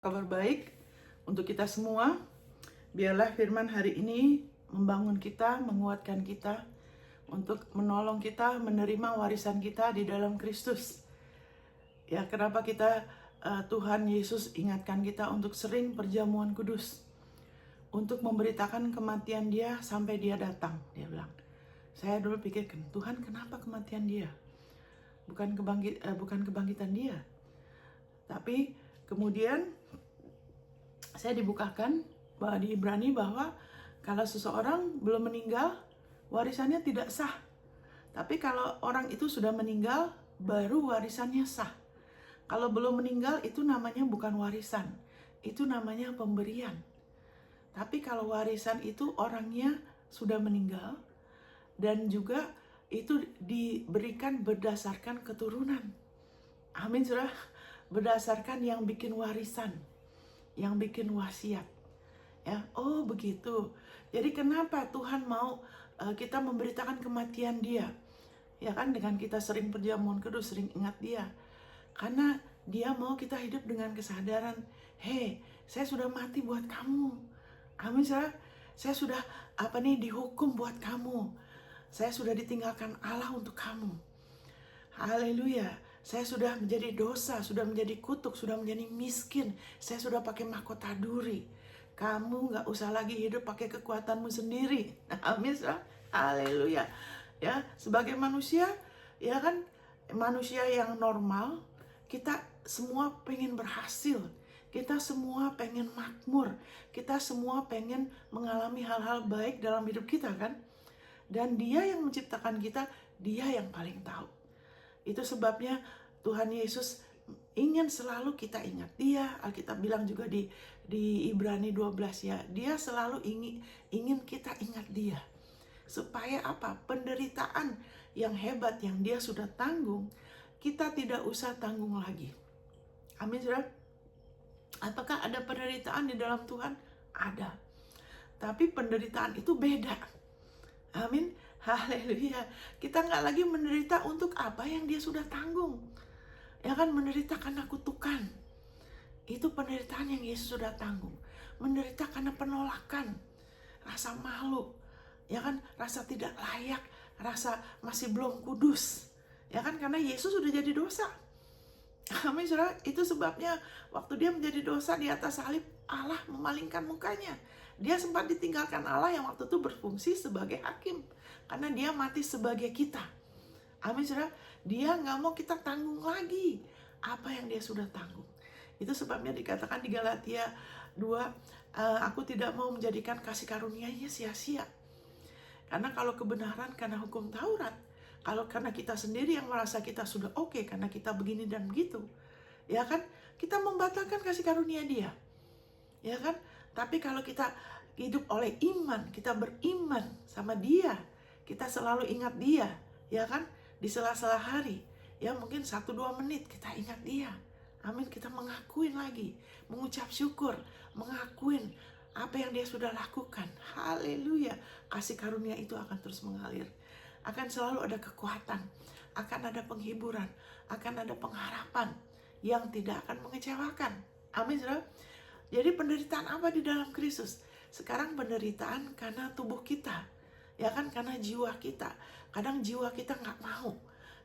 Kabar baik untuk kita semua. Biarlah firman hari ini membangun kita, menguatkan kita, untuk menolong kita menerima warisan kita di dalam Kristus. Ya, kenapa Tuhan Yesus ingatkan kita untuk sering perjamuan kudus, untuk memberitakan kematian Dia sampai Dia datang. Dia bilang, saya dulu pikirkan, Tuhan kenapa kematian Dia? Bukan kebangkitan Dia. Tapi kemudian saya dibukakan bahwa di Ibrani bahwa kalau seseorang belum meninggal, warisannya tidak sah. Tapi kalau orang itu sudah meninggal, baru warisannya sah. Kalau belum meninggal, itu namanya bukan warisan. Itu namanya pemberian. Tapi kalau warisan itu orangnya sudah meninggal, dan juga itu diberikan berdasarkan keturunan. Amin, saudara. Berdasarkan yang bikin warisan, yang bikin wasiat. Ya, oh begitu. Jadi kenapa Tuhan mau kita memberitakan kematian Dia? Ya kan, dengan kita sering perjamuan kudus, sering ingat Dia. Karena Dia mau kita hidup dengan kesadaran, hey, saya sudah mati buat kamu. Amin, saudara. Saya sudah dihukum buat kamu. Saya sudah ditinggalkan Allah untuk kamu. Haleluya. Saya sudah menjadi dosa, sudah menjadi kutuk, sudah menjadi miskin. Saya sudah pakai mahkota duri. Kamu gak usah lagi hidup pakai kekuatanmu sendiri. Amin. Haleluya. Ya, sebagai manusia, ya kan, manusia yang normal, kita semua pengen berhasil. Kita semua pengen makmur. Kita semua pengen mengalami hal-hal baik dalam hidup kita kan. Dan Dia yang menciptakan kita, Dia yang paling tahu. Itu sebabnya Tuhan Yesus ingin selalu kita ingat Dia. Alkitab bilang juga di Ibrani 12 ya, Dia selalu ingin kita ingat Dia. Supaya apa? Penderitaan yang hebat yang Dia sudah tanggung, kita tidak usah tanggung lagi. Amin, saudara. Apakah ada penderitaan di dalam Tuhan? Ada. Tapi penderitaan itu beda. Amin. Haleluya. Kita nggak lagi menderita untuk apa yang Dia sudah tanggung. Ya kan, menderita karena kutukan. Itu penderitaan yang Yesus sudah tanggung. Menderita karena penolakan, rasa malu, ya kan, rasa tidak layak, rasa masih belum kudus. Ya kan, karena Yesus sudah jadi dosa. Amin, saudara. Itu sebabnya waktu Dia menjadi dosa di atas salib, Allah memalingkan mukanya. Dia sempat ditinggalkan Allah yang waktu itu berfungsi sebagai hakim. Karena Dia mati sebagai kita. Amin, saudara. Dia nggak mau kita tanggung lagi apa yang Dia sudah tanggung. Itu sebabnya dikatakan di Galatia 2, aku tidak mau menjadikan kasih karunia-Nya sia-sia. Karena kalau kebenaran karena hukum Taurat, kalau karena kita sendiri yang merasa kita sudah oke, karena kita begini dan begitu, ya kan, kita membatalkan kasih karunia Dia. Ya kan? Tapi kalau kita hidup oleh iman, kita beriman sama Dia, kita selalu ingat Dia, ya kan? Di sela-sela hari, ya mungkin 1-2 menit kita ingat Dia. Amin, kita mengakuin lagi, mengucap syukur, mengakuin apa yang Dia sudah lakukan. Haleluya. Kasih karunia itu akan terus mengalir. Akan selalu ada kekuatan, akan ada penghiburan, akan ada pengharapan yang tidak akan mengecewakan. Amin, saudara. Jadi penderitaan apa di dalam Kristus? Sekarang penderitaan karena tubuh kita, ya kan, karena jiwa kita. Kadang jiwa kita nggak mau.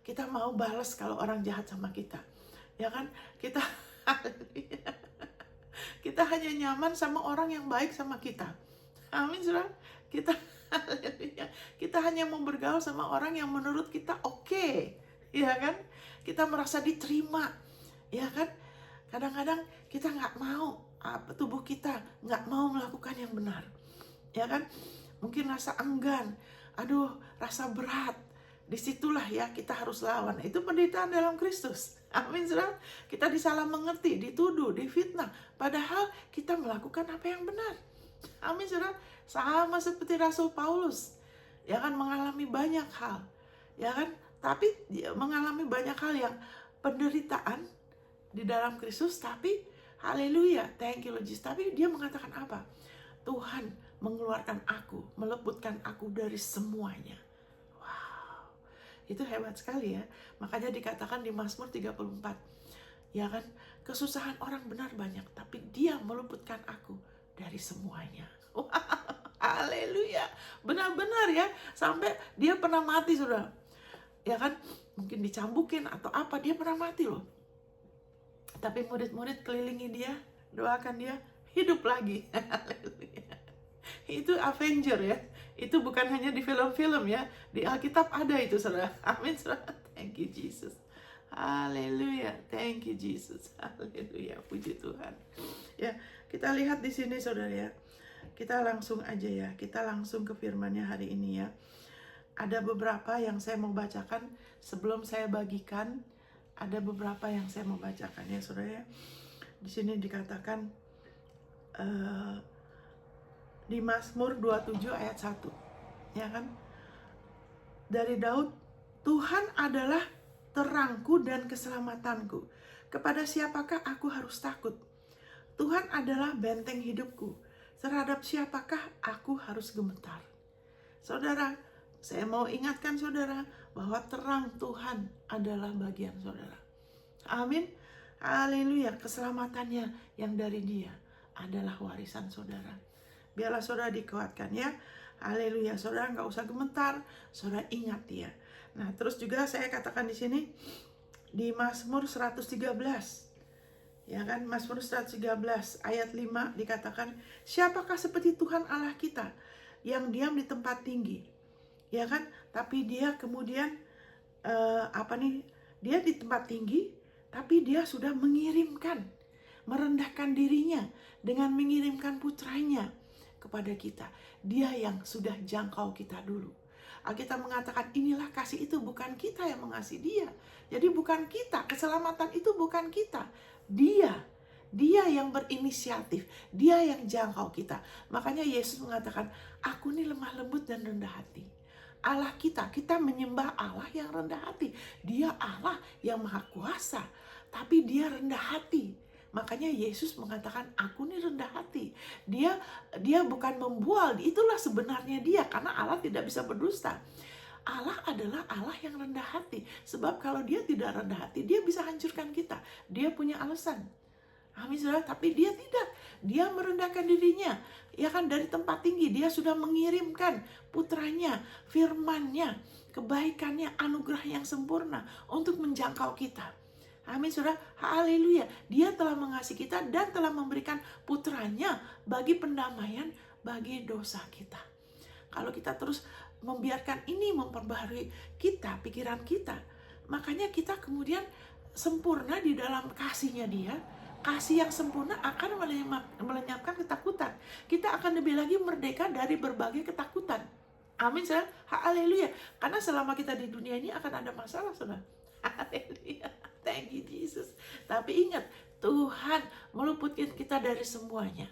Kita mau balas kalau orang jahat sama kita, ya kan? Kita hanya nyaman sama orang yang baik sama kita. Amin, saudara. Kita hanya mau bergaul sama orang yang menurut kita oke, ya kan? Kita merasa diterima, ya kan? Kadang-kadang kita nggak mau, tubuh kita nggak mau melakukan yang benar, ya kan? Mungkin rasa enggan, rasa berat. Disitulah ya kita harus lawan. Itu penderitaan dalam Kristus. Amin, saudara. Kita disalah mengerti, dituduh, difitnah, padahal kita melakukan apa yang benar. Amin, saudara. Sama seperti Rasul Paulus, ya kan, mengalami banyak hal, ya kan, tapi dia mengalami banyak hal yang penderitaan di dalam Kristus, tapi haleluya, thank you Lord Jesus. Tapi dia mengatakan apa? Tuhan mengeluarkan aku, meleputkan aku dari semuanya. Wow, itu hebat sekali ya. Makanya dikatakan di Mazmur 34, ya kan, kesusahan orang benar banyak, tapi dia meluputkan aku dari semuanya. Haleluya. Benar-benar ya, sampai dia pernah mati, saudara. Ya kan, mungkin dicambukin atau apa, dia pernah mati loh. Tapi murid-murid kelilingi dia, doakan dia, hidup lagi. Haleluya. Itu Avenger ya. Itu bukan hanya di film-film ya, di Alkitab ada itu, saudara. Amin, saudara. Thank you Jesus. Haleluya. Thank you Jesus. Haleluya. Puji Tuhan. Ya, kita lihat di sini, saudara ya. Kita langsung aja ya. Kita langsung ke firman-Nya hari ini ya. Ada beberapa yang saya mau bacakan sebelum saya bagikan. Ada beberapa yang saya mau bacakan ya, saudara ya. Di sini dikatakan di Mazmur 27 ayat 1. Ya kan? Dari Daud, Tuhan adalah terangku dan keselamatanku. Kepada siapakah aku harus takut? Tuhan adalah benteng hidupku. Terhadap siapakah aku harus gemetar? Saudara, saya mau ingatkan saudara bahwa terang Tuhan adalah bagian saudara. Amin. Haleluya. Keselamatannya yang dari Dia adalah warisan saudara. Biarlah saudara dikuatkan ya. Haleluya. Saudara nggak usah gemetar. Saudara ingat Dia. Nah, terus juga saya katakan di sini di Mazmur 113. Ya kan, Mazmur 113 ayat 5 dikatakan, siapakah seperti Tuhan Allah kita yang diam di tempat tinggi? Ya kan, tapi dia kemudian dia di tempat tinggi, tapi dia sudah merendahkan dirinya dengan mengirimkan putranya kepada kita. Dia yang sudah jangkau kita dulu. Alkitab mengatakan inilah kasih itu, bukan kita yang mengasihi dia. Jadi bukan kita, keselamatan itu bukan kita. Dia yang berinisiatif, dia yang jangkau kita. Makanya Yesus mengatakan, aku ini lemah lembut dan rendah hati. Allah kita menyembah Allah yang rendah hati. Dia Allah yang maha kuasa, tapi dia rendah hati. Makanya Yesus mengatakan, aku ini rendah hati. Dia bukan membual, itulah sebenarnya dia, karena Allah tidak bisa berdusta. Allah adalah Allah yang rendah hati. Sebab kalau dia tidak rendah hati, dia bisa hancurkan kita. Dia punya alasan. Amin, saudara. Tapi dia tidak. Dia merendahkan dirinya. Ya kan, dari tempat tinggi dia sudah mengirimkan putranya, firman-Nya, kebaikannya, anugerah yang sempurna untuk menjangkau kita. Amin, saudara. Haleluya. Dia telah mengasihi kita dan telah memberikan putranya bagi pendamaian bagi dosa kita. Kalau kita terus membiarkan ini memperbaharui kita, pikiran kita, makanya kita kemudian sempurna di dalam kasih-Nya dia. Kasih yang sempurna akan melenyapkan ketakutan. Kita akan lebih lagi merdeka dari berbagai ketakutan. Amin, saudara. Haleluya. Karena selama kita di dunia ini akan ada masalah, saudara. Haleluya. Thank you Jesus. Tapi ingat, Tuhan meluputkan kita dari semuanya.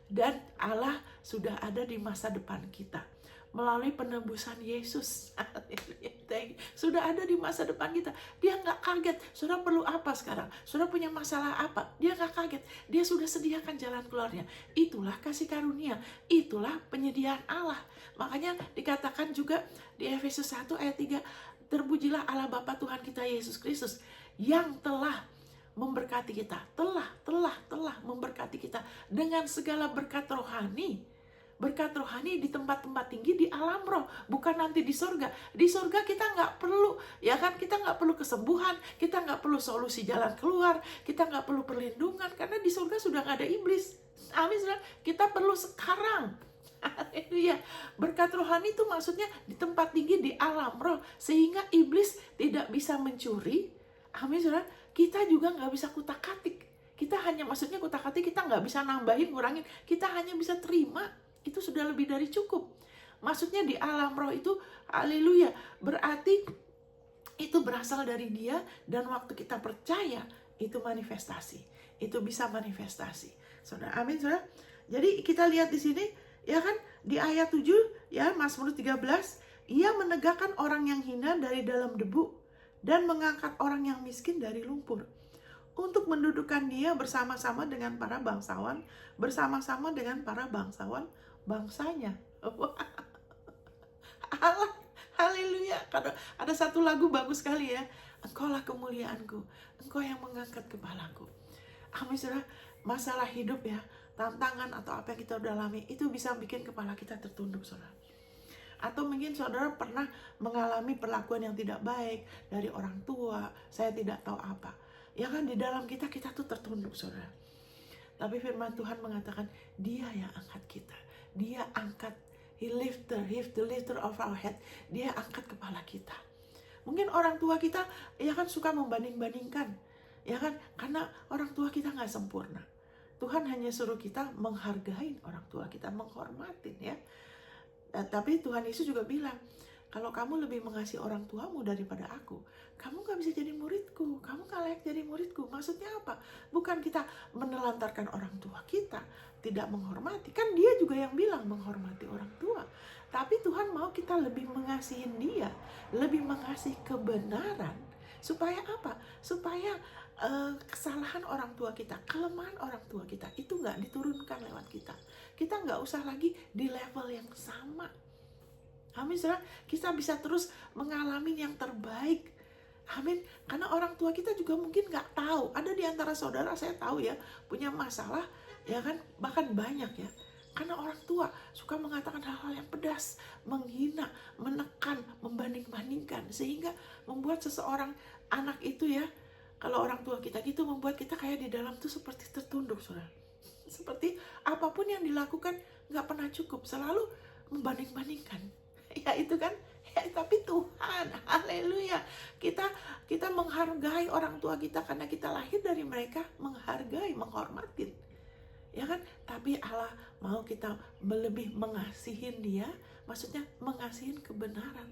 Dan Allah sudah ada di masa depan kita melalui penebusan Yesus. Sudah ada di masa depan kita. Dia nggak kaget. Saudara perlu apa sekarang? Saudara punya masalah apa? Dia nggak kaget. Dia sudah sediakan jalan keluarnya. Itulah kasih karunia. Itulah penyediaan Allah. Makanya dikatakan juga di Efesus 1 ayat 3, terpujilah Allah Bapa Tuhan kita Yesus Kristus yang telah memberkati kita. Telah memberkati kita dengan segala berkat rohani. Berkat rohani di tempat-tempat tinggi di alam roh, bukan nanti di surga. Di surga kita nggak perlu, ya kan, kita nggak perlu kesembuhan, kita nggak perlu solusi jalan keluar, kita nggak perlu perlindungan, karena di surga sudah nggak ada iblis. Amin, saudara. Kita perlu sekarang. Haleluya. Berkat rohani itu maksudnya di tempat tinggi di alam roh, sehingga iblis tidak bisa mencuri. Amin, saudara. Kita juga nggak bisa kutak-katik. Kita hanya, maksudnya kutak-katik, kita nggak bisa nambahin, ngurangin. Kita hanya bisa terima. Itu sudah lebih dari cukup. Maksudnya di alam roh itu, haleluya, berarti itu berasal dari Dia, dan waktu kita percaya, itu manifestasi. Itu bisa manifestasi. Saudara, amin, saudara. Jadi kita lihat di sini, ya kan, di ayat 7, ya, Mazmur 13, ia menegakkan orang yang hina dari dalam debu, dan mengangkat orang yang miskin dari lumpur, untuk mendudukkan dia bersama-sama dengan para bangsawan, bersama-sama dengan para bangsawan bangsanya. Allah, haleluya. Ada satu lagu bagus sekali ya. Engkaulah kemuliaanku, Engkau yang mengangkat kepalaku. Amin saudara, masalah hidup ya, tantangan atau apa yang kita udah alami, itu bisa bikin kepala kita tertunduk saudara. Atau mungkin saudara pernah mengalami perlakuan yang tidak baik dari orang tua, saya tidak tahu apa. Ya kan, di dalam kita tuh tertunduk saudara. Tapi firman Tuhan mengatakan, Dia yang angkat kita. Dia angkat, He the lifter of our head. Dia angkat kepala kita. Mungkin orang tua kita ya kan suka membanding-bandingkan. Ya kan, karena orang tua kita nggak sempurna. Tuhan hanya suruh kita menghargai orang tua kita, menghormatin ya. Tapi Tuhan Yesus juga bilang, kalau kamu lebih mengasihi orang tuamu daripada aku, kamu gak bisa jadi muridku, kamu gak layak jadi muridku. Maksudnya apa? Bukan kita menelantarkan orang tua kita, tidak menghormati. Kan dia juga yang bilang menghormati orang tua. Tapi Tuhan mau kita lebih mengasihi dia, lebih mengasihi kebenaran. Supaya apa? Supaya kesalahan orang tua kita, kelemahan orang tua kita, itu gak diturunkan lewat kita. Kita gak usah lagi di level yang sama. Amin, saudara. Kita bisa terus mengalami yang terbaik. Amin. Karena orang tua kita juga mungkin nggak tahu. Ada di antara saudara, saya tahu ya, punya masalah, ya kan, bahkan banyak ya. Karena orang tua suka mengatakan hal-hal yang pedas, menghina, menekan, membanding-bandingkan, sehingga membuat seseorang anak itu ya, kalau orang tua kita gitu, membuat kita kayak di dalam tuh seperti tertunduk, saudara. Seperti apapun yang dilakukan nggak pernah cukup, selalu membanding-bandingkan. Ya itu kan, ya, tapi Tuhan, haleluya, kita menghargai orang tua kita karena kita lahir dari mereka, menghargai, menghormatin, ya kan. Tapi Allah mau kita lebih mengasihin dia, maksudnya mengasihin kebenaran,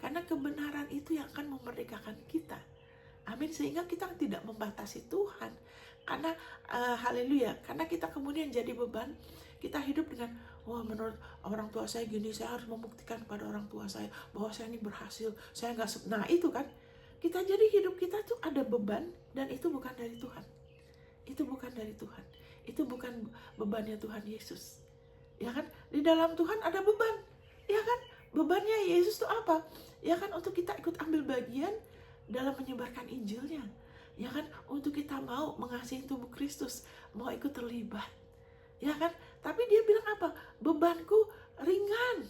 karena kebenaran itu yang akan memerdekakan kita. Amin. Sehingga kita tidak membatasi Tuhan, karena haleluya, karena kita kemudian jadi beban. Kita hidup dengan, wah menurut orang tua saya gini, saya harus membuktikan pada orang tua saya bahwa saya ini berhasil, saya nggak. Nah itu kan, kita jadi hidup kita tuh ada beban, dan itu bukan dari Tuhan. Itu bukan dari Tuhan. Itu bukan bebannya Tuhan Yesus. Ya kan, di dalam Tuhan ada beban. Ya kan, bebannya Yesus tuh apa? Ya kan, untuk kita ikut ambil bagian dalam menyebarkan Injilnya. Ya kan, untuk kita mau mengasihi tubuh Kristus, mau ikut terlibat. Ya kan, tapi dia bilang apa? Bebanku ringan.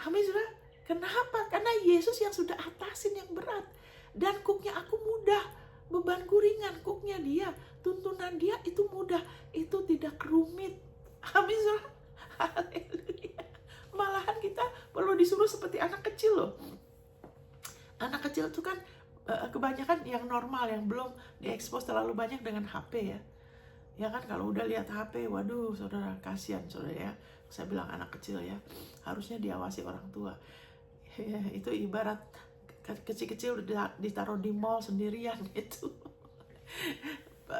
Amin, saudara. Kenapa? Karena Yesus yang sudah atasin yang berat, dan kuknya aku mudah. Bebanku ringan, kuknya dia, tuntunan dia itu mudah, itu tidak rumit. Amin, saudara. Haleluya. Malahan kita perlu disuruh seperti anak kecil loh. Anak kecil itu kan kebanyakan yang normal, yang belum diekspos terlalu banyak dengan HP ya. Ya kan, kalau udah lihat HP, waduh saudara, kasihan saudara ya. Saya bilang anak kecil ya, harusnya diawasi orang tua. Ya, itu ibarat kecil-kecil ditaruh di mall sendirian itu.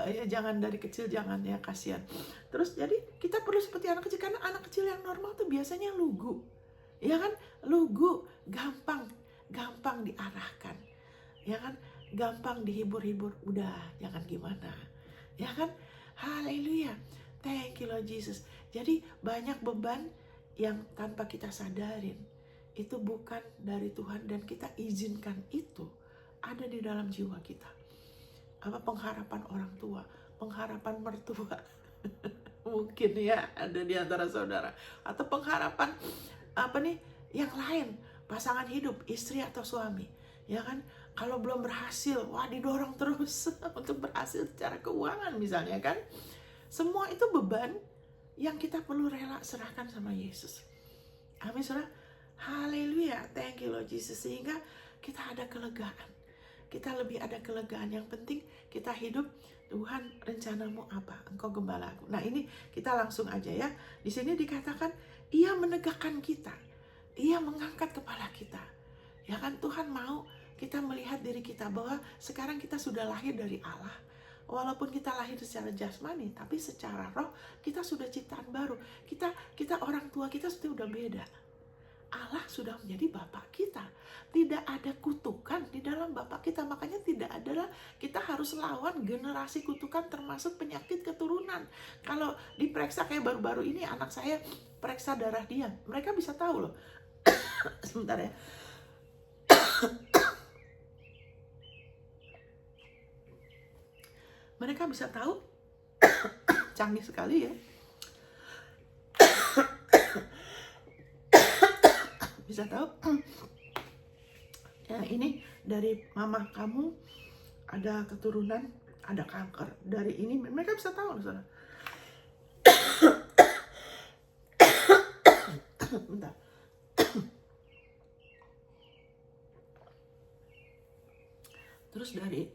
Ya jangan, dari kecil jangan ya, kasihan. Terus jadi kita perlu seperti anak kecil, karena anak kecil yang normal tuh biasanya lugu. Ya kan, lugu, gampang diarahkan. Ya kan, gampang dihibur-hibur, udah jangan gimana. Ya kan? Haleluya, thank you Lord Jesus. Jadi banyak beban yang tanpa kita sadarin, itu bukan dari Tuhan, dan kita izinkan itu ada di dalam jiwa kita. Apa? Pengharapan orang tua, pengharapan mertua. Mungkin ya ada di antara saudara. Atau pengharapan yang lain, pasangan hidup, istri atau suami. Ya kan, kalau belum berhasil, wah didorong terus untuk berhasil secara keuangan misalnya kan. Semua itu beban yang kita perlu rela serahkan sama Yesus. Amin, saudara. Haleluya, thank you Lord Jesus. Sehingga kita ada kelegaan. Kita lebih ada kelegaan. Yang penting kita hidup, Tuhan rencanamu apa? Engkau gembalaku. Nah ini kita langsung aja ya. Di sini dikatakan, Ia menegakkan kita. Ia mengangkat kepala kita. Ya kan, Tuhan mau kita melihat diri kita bahwa sekarang kita sudah lahir dari Allah. Walaupun kita lahir secara jasmani, tapi secara roh kita sudah ciptaan baru. Kita orang tua kita sudah beda. Allah sudah menjadi Bapa kita. Tidak ada kutukan di dalam Bapa kita. Makanya tidak adalah kita harus lawan generasi kutukan, termasuk penyakit keturunan. Kalau diperiksa kayak baru-baru ini, anak saya periksa darah dia, mereka bisa tahu loh. Sebentar ya. Mereka bisa tahu canggih sekali ya. Bisa tahu ya, ini dari mama kamu ada keturunan ada kanker. Dari ini mereka bisa tahu loh, saudara. Bentar. Terus dari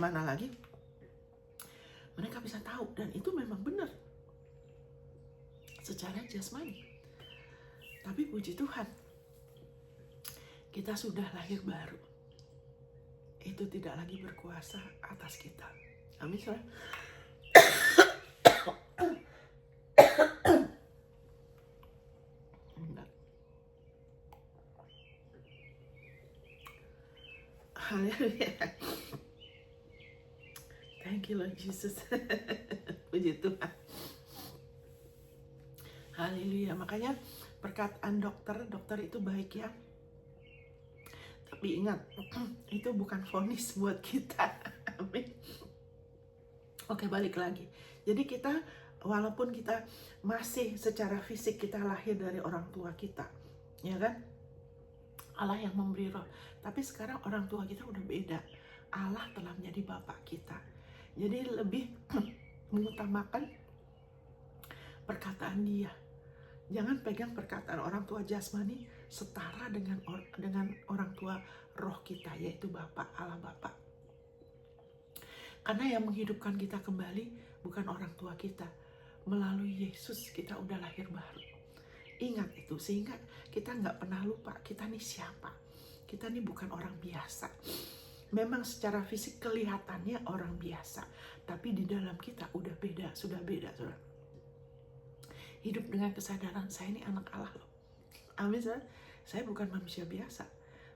mana lagi? Mereka bisa tahu, dan itu memang benar secara jasmani. Tapi puji Tuhan, kita sudah lahir baru. Itu tidak lagi berkuasa atas kita. Amin, saudara. Haleluya. Thank you Lord Jesus. Puji Tuhan. Haleluya. Makanya perkataan dokter itu baik ya. Tapi ingat, itu bukan vonis buat kita. Amin. Oke, balik lagi. Jadi kita, walaupun kita masih secara fisik kita lahir dari orang tua kita, ya kan? Allah yang memberi roh. Tapi sekarang orang tua kita udah beda. Allah telah menjadi Bapak kita. Jadi lebih mengutamakan perkataan Dia. Jangan pegang perkataan orang tua jasmani setara dengan orang tua roh kita, yaitu Bapak, Allah Bapak. Karena yang menghidupkan kita kembali bukan orang tua kita. Melalui Yesus kita udah lahir baru. Ingat itu, sehingga kita nggak pernah lupa kita nih siapa. Kita nih bukan orang biasa. Memang secara fisik kelihatannya orang biasa, tapi di dalam kita udah beda, sudah beda, saudara. Hidup dengan kesadaran, saya ini anak Allah loh. Amin, saudara. Saya bukan manusia biasa.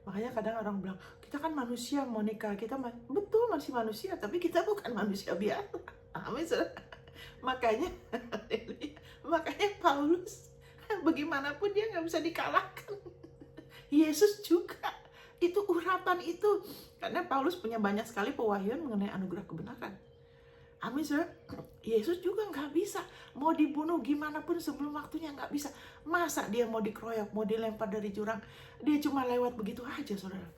Makanya kadang orang bilang, kita kan manusia, Monica, kita betul masih manusia, tapi kita bukan manusia biasa. Amin, saudara. Makanya Paulus, bagaimanapun dia nggak bisa dikalahkan. Yesus juga, itu urapan itu. Karena Paulus punya banyak sekali pewahyuan mengenai anugerah kebenaran. Amin, saudara. Yesus juga nggak bisa. Mau dibunuh gimana pun sebelum waktunya nggak bisa. Masa dia mau dikeroyok, mau dilempar dari jurang, dia cuma lewat begitu aja, saudara.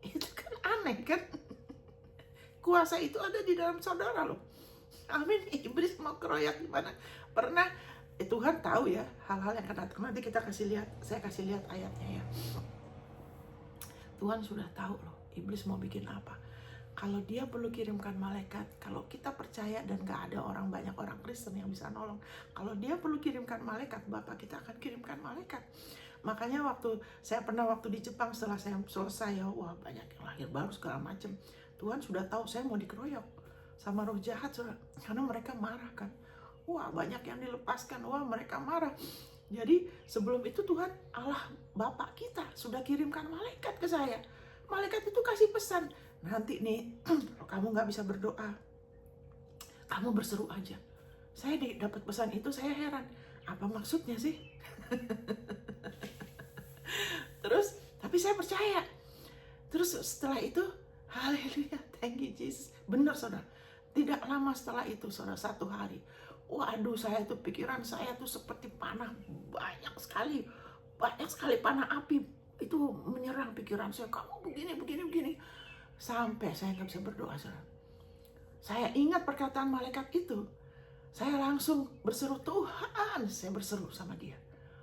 Itu kan aneh kan. Kuasa itu ada di dalam saudara loh. Amin. Iblis mau keroyok gimana? Pernah Tuhan tahu ya hal-hal yang akan datang. Nanti saya kasih lihat ayatnya ya. Tuhan sudah tahu loh iblis mau bikin apa. Kalau dia perlu kirimkan malaikat, kalau kita percaya dan gak ada banyak orang Kristen yang bisa nolong, kalau dia perlu kirimkan malaikat, Bapak kita akan kirimkan malaikat. Makanya waktu di Jepang, setelah saya selesai ya, wah banyak yang lahir baru segala macam. Tuhan sudah tahu saya mau dikeroyok sama roh jahat, saudara. Karena mereka marah kan. Wah banyak yang dilepaskan, wah mereka marah. Jadi sebelum itu Tuhan Allah Bapak kita sudah kirimkan malaikat ke saya. Malaikat itu kasih pesan, nanti nih kalau kamu gak bisa berdoa, kamu berseru aja. Saya dapat pesan itu, saya heran, apa maksudnya sih? Terus, tapi saya percaya. Terus setelah itu, haleluya, thank you Jesus. Benar saudara, tidak lama setelah itu saudara, 1 hari, waduh saya tuh pikiran saya tuh seperti panah, banyak sekali panah api itu menyerang pikiran saya, kamu begini. Sampai saya nggak bisa berdoa, saudara. Saya ingat perkataan malaikat itu. Saya langsung berseru, Tuhan, saya berseru sama dia.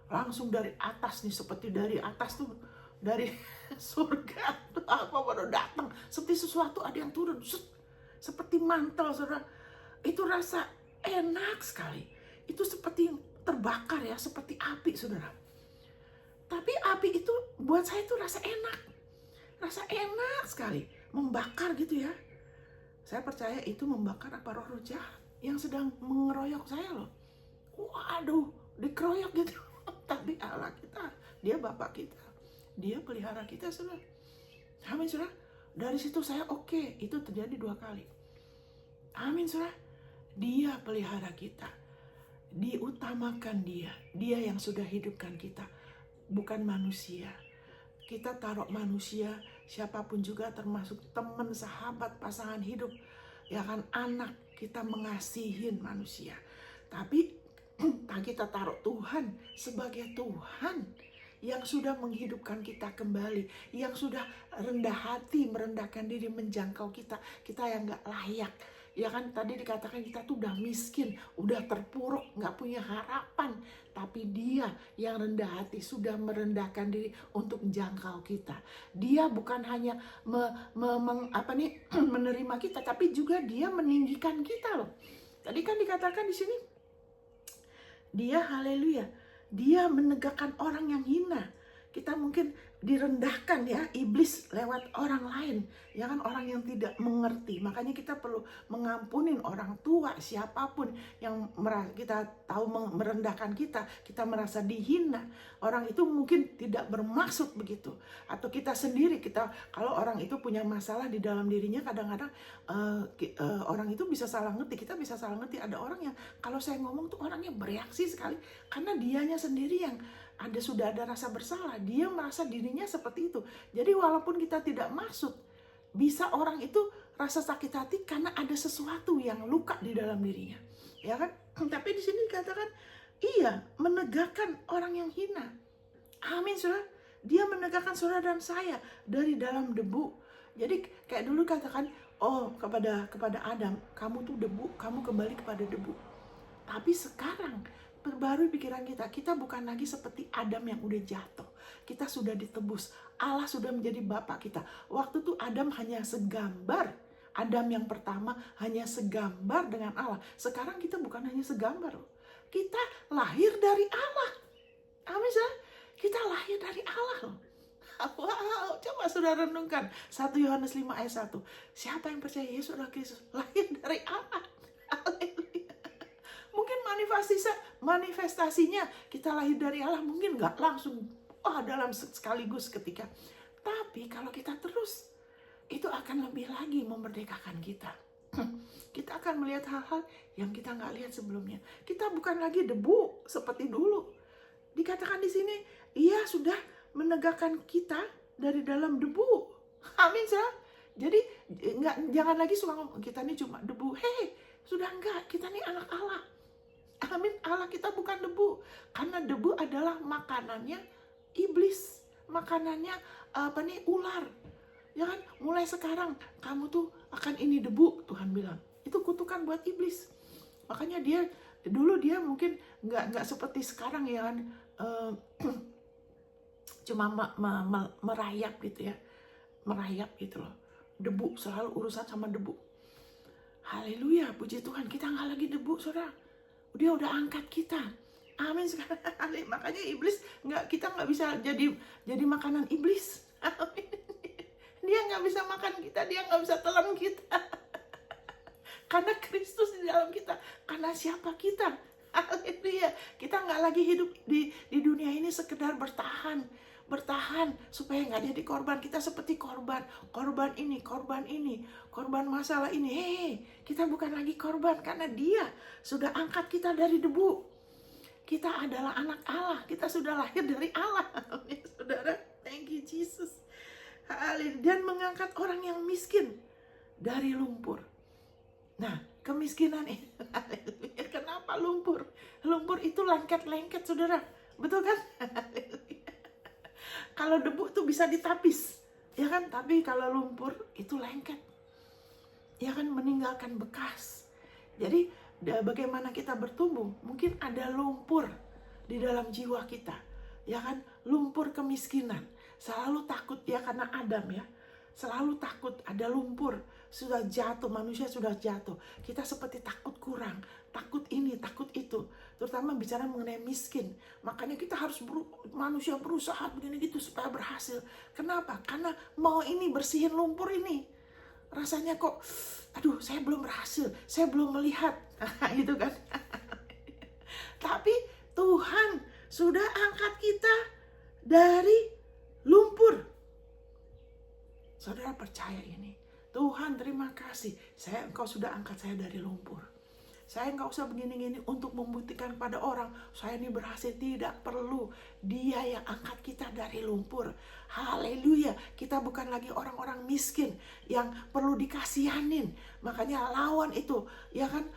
Langsung dari atas nih, seperti dari atas tuh, dari surga tuh apa baru datang. Seperti sesuatu ada yang turun, seperti mantel, saudara. Itu rasa enak sekali. Itu seperti terbakar ya, seperti api, saudara. Tapi api itu buat saya itu rasa enak sekali, membakar gitu ya. Saya percaya itu membakar apa roh jahat yang sedang mengeroyok saya loh. Waduh, dikeroyok gitu. Tapi Allah kita, dia Bapak kita, dia pelihara kita, saudara. Amin, saudara. Dari situ saya oke, itu terjadi 2 kali. Amin, saudara. Dia pelihara kita, diutamakan dia yang sudah hidupkan kita. Bukan manusia. Kita taruh manusia, siapapun juga termasuk teman, sahabat, pasangan hidup. ya kan, anak, kita mengasihin manusia. Tapi kita taruh Tuhan sebagai Tuhan yang sudah menghidupkan kita kembali, yang sudah rendah hati, merendahkan diri, menjangkau kita yang gak layak. Ya kan, tadi dikatakan kita tuh udah miskin, udah terpuruk, gak punya harapan. Tapi Dia yang rendah hati sudah merendahkan diri untuk menjangkau kita. Dia bukan hanya menerima kita, tapi juga Dia meninggikan kita loh. Tadi kan dikatakan di sini, Dia, haleluya, Dia menegakkan orang yang hina. Kita mungkin direndahkan ya, iblis lewat orang lain, ya kan, orang yang tidak mengerti. Makanya kita perlu mengampunin orang tua, siapapun yang kita tahu merendahkan kita merasa dihina. Orang itu mungkin tidak bermaksud begitu, atau kita sendiri, kalau orang itu punya masalah di dalam dirinya, kadang-kadang orang itu bisa salah ngerti, kita bisa salah ngerti. Ada orang yang kalau saya ngomong tuh orangnya bereaksi sekali, karena dianya sendiri yang sudah ada rasa bersalah, dia merasa dirinya seperti itu. Jadi walaupun kita tidak maksud, bisa orang itu rasa sakit hati karena ada sesuatu yang luka di dalam dirinya, ya kan? Tapi di sini dikatakan, Ia menegakkan orang yang hina. Amin, saudara. Dia menegakkan saudara dan saya dari dalam debu. Jadi kayak dulu katakan, kepada Adam, kamu tuh debu, kamu kembali kepada debu. Tapi sekarang perbarui pikiran kita bukan lagi seperti Adam yang udah jatuh. Kita sudah ditebus. Allah sudah menjadi Bapa kita. Waktu itu Adam hanya segambar. Adam yang pertama hanya segambar dengan Allah. Sekarang kita bukan hanya segambar loh. Kita lahir dari Allah. Amin, saudara. Kita lahir dari Allah loh. Wow, coba saudara renungkan 1 Yohanes 5 ayat 1. Siapa yang percaya Yesus adalah Kristus, lahir dari Allah. Haleluya. Mungkin manifestasinya kita lahir dari Allah mungkin gak langsung dalam sekaligus ketika. Tapi kalau kita terus, itu akan lebih lagi memerdekakan kita. Kita akan melihat hal-hal yang kita gak lihat sebelumnya. Kita bukan lagi debu seperti dulu. Dikatakan di sini, Ia sudah menegakkan kita dari dalam debu. Amin, saudara. Jadi jangan lagi suka ngomong kita ini cuma debu. Sudah enggak, kita ini anak Allah. Amin, Allah kita bukan debu. Karena debu adalah makanannya iblis, makanannya ular. Ya kan, mulai sekarang kamu tuh akan ini debu, Tuhan bilang. Itu kutukan buat iblis. Makanya dulu dia mungkin nggak seperti sekarang, ya kan, cuma merayap gitu ya, merayap gitu loh. Debu, selalu urusan sama debu. Haleluya, puji Tuhan, kita nggak lagi debu, saudara. Dia udah angkat kita. Amin. Makanya iblis kita nggak bisa jadi makanan iblis. Amin. Dia nggak bisa makan kita, dia nggak bisa telan kita. Karena Kristus di dalam kita. Karena siapa kita? Haleluya. Kita nggak lagi hidup di dunia ini sekedar bertahan supaya nggak jadi korban. Kita seperti korban ini, korban masalah ini. Kita bukan lagi korban karena Dia sudah angkat kita dari debu. Kita adalah anak Allah, kita sudah lahir dari Allah. Saudara, thank you Jesus. Dan mengangkat orang yang miskin dari lumpur. Nah, kemiskinan ini, kenapa lumpur? Lumpur itu lengket-lengket, saudara. Betul kan? Kalau debu tuh bisa ditapis, ya kan? Tapi kalau lumpur itu lengket, ya kan, meninggalkan bekas. Jadi bagaimana kita bertumbuh? Mungkin ada lumpur di dalam jiwa kita, ya kan? Lumpur kemiskinan. Selalu takut ya, karena Adam ya. Selalu takut, ada lumpur, sudah jatuh, manusia sudah jatuh. Kita seperti takut kurang, takut ini, takut itu. Terutama bicara mengenai miskin. Makanya kita harus manusia berusaha begini gitu supaya berhasil. Kenapa? Karena mau ini bersihin lumpur ini. Rasanya kok, aduh saya belum berhasil, saya belum melihat. Gitu kan. Tapi Tuhan sudah angkat kita dari lumpur. Saudara percaya ini. Tuhan terima kasih. Engkau sudah angkat saya dari lumpur. saya nggak usah begini-gini untuk membuktikan pada orang saya ini berhasil. Tidak perlu. Dia yang angkat kita dari lumpur. Haleluya. Kita bukan lagi orang-orang miskin yang perlu dikasihanin. Makanya lawan itu, ya kan,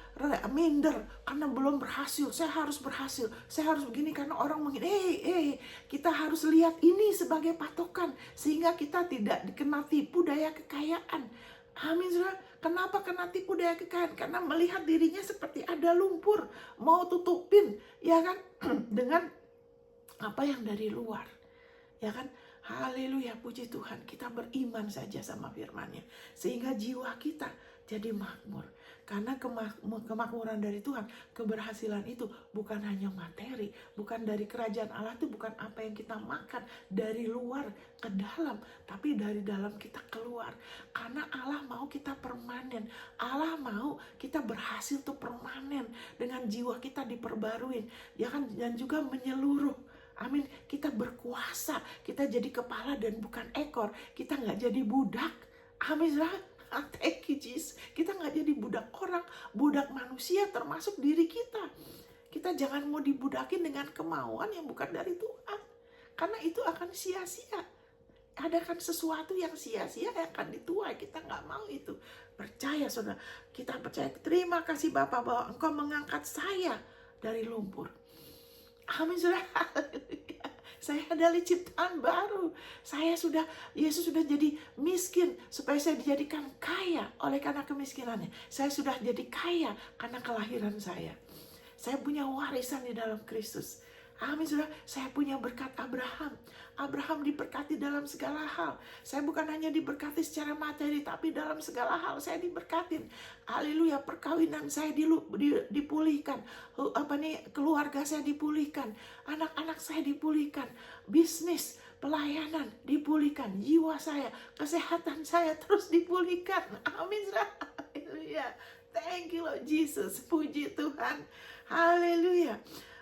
minder karena belum berhasil. Saya harus berhasil, saya harus begini karena orang mungkin kita harus lihat ini sebagai patokan sehingga kita tidak kena tipu daya kekayaan. Amin, saudara. Kenapa kena tipu daya kekayaan? Karena melihat dirinya seperti ada lumpur, mau tutupin, ya kan, dengan apa yang dari luar, ya kan. Haleluya, puji Tuhan. Kita beriman saja sama firman-Nya sehingga jiwa kita jadi makmur. Karena kemakmuran dari Tuhan, keberhasilan itu bukan hanya materi, bukan dari kerajaan Allah, itu bukan apa yang kita makan dari luar ke dalam, tapi dari dalam kita keluar. Karena Allah mau kita permanen, Allah mau kita berhasil tuh permanen dengan jiwa kita diperbaruin, ya kan, dan juga menyeluruh. Amin. Kita berkuasa, kita jadi kepala dan bukan ekor, kita nggak jadi budak. Amin. Thank you, Jesus. Kita nggak jadi budak orang, budak manusia termasuk diri kita. Kita jangan mau dibudakin dengan kemauan yang bukan dari Tuhan. Karena itu akan sia-sia. Ada kan sesuatu yang sia-sia yang akan dituai. Kita nggak mau itu. Percaya, saudara. Kita percaya. Terima kasih Bapa bahwa Engkau mengangkat saya dari lumpur. Amin, saudara. Saya adalah ciptaan baru. Yesus sudah jadi miskin supaya saya dijadikan kaya oleh karena kemiskinannya. Saya sudah jadi kaya karena kelahiran saya. Saya punya warisan di dalam Kristus. Amin, saudara. Saya punya berkat Abraham. Abraham diberkati dalam segala hal. Saya bukan hanya diberkati secara materi, tapi dalam segala hal saya diberkatin. Haleluya, perkawinan saya dipulihkan. Keluarga saya dipulihkan. Anak-anak saya dipulihkan. Bisnis, pelayanan dipulihkan. Jiwa saya, kesehatan saya terus dipulihkan. Amin, saudara. Haleluya. Thank you Lord Jesus. Puji Tuhan. Haleluya.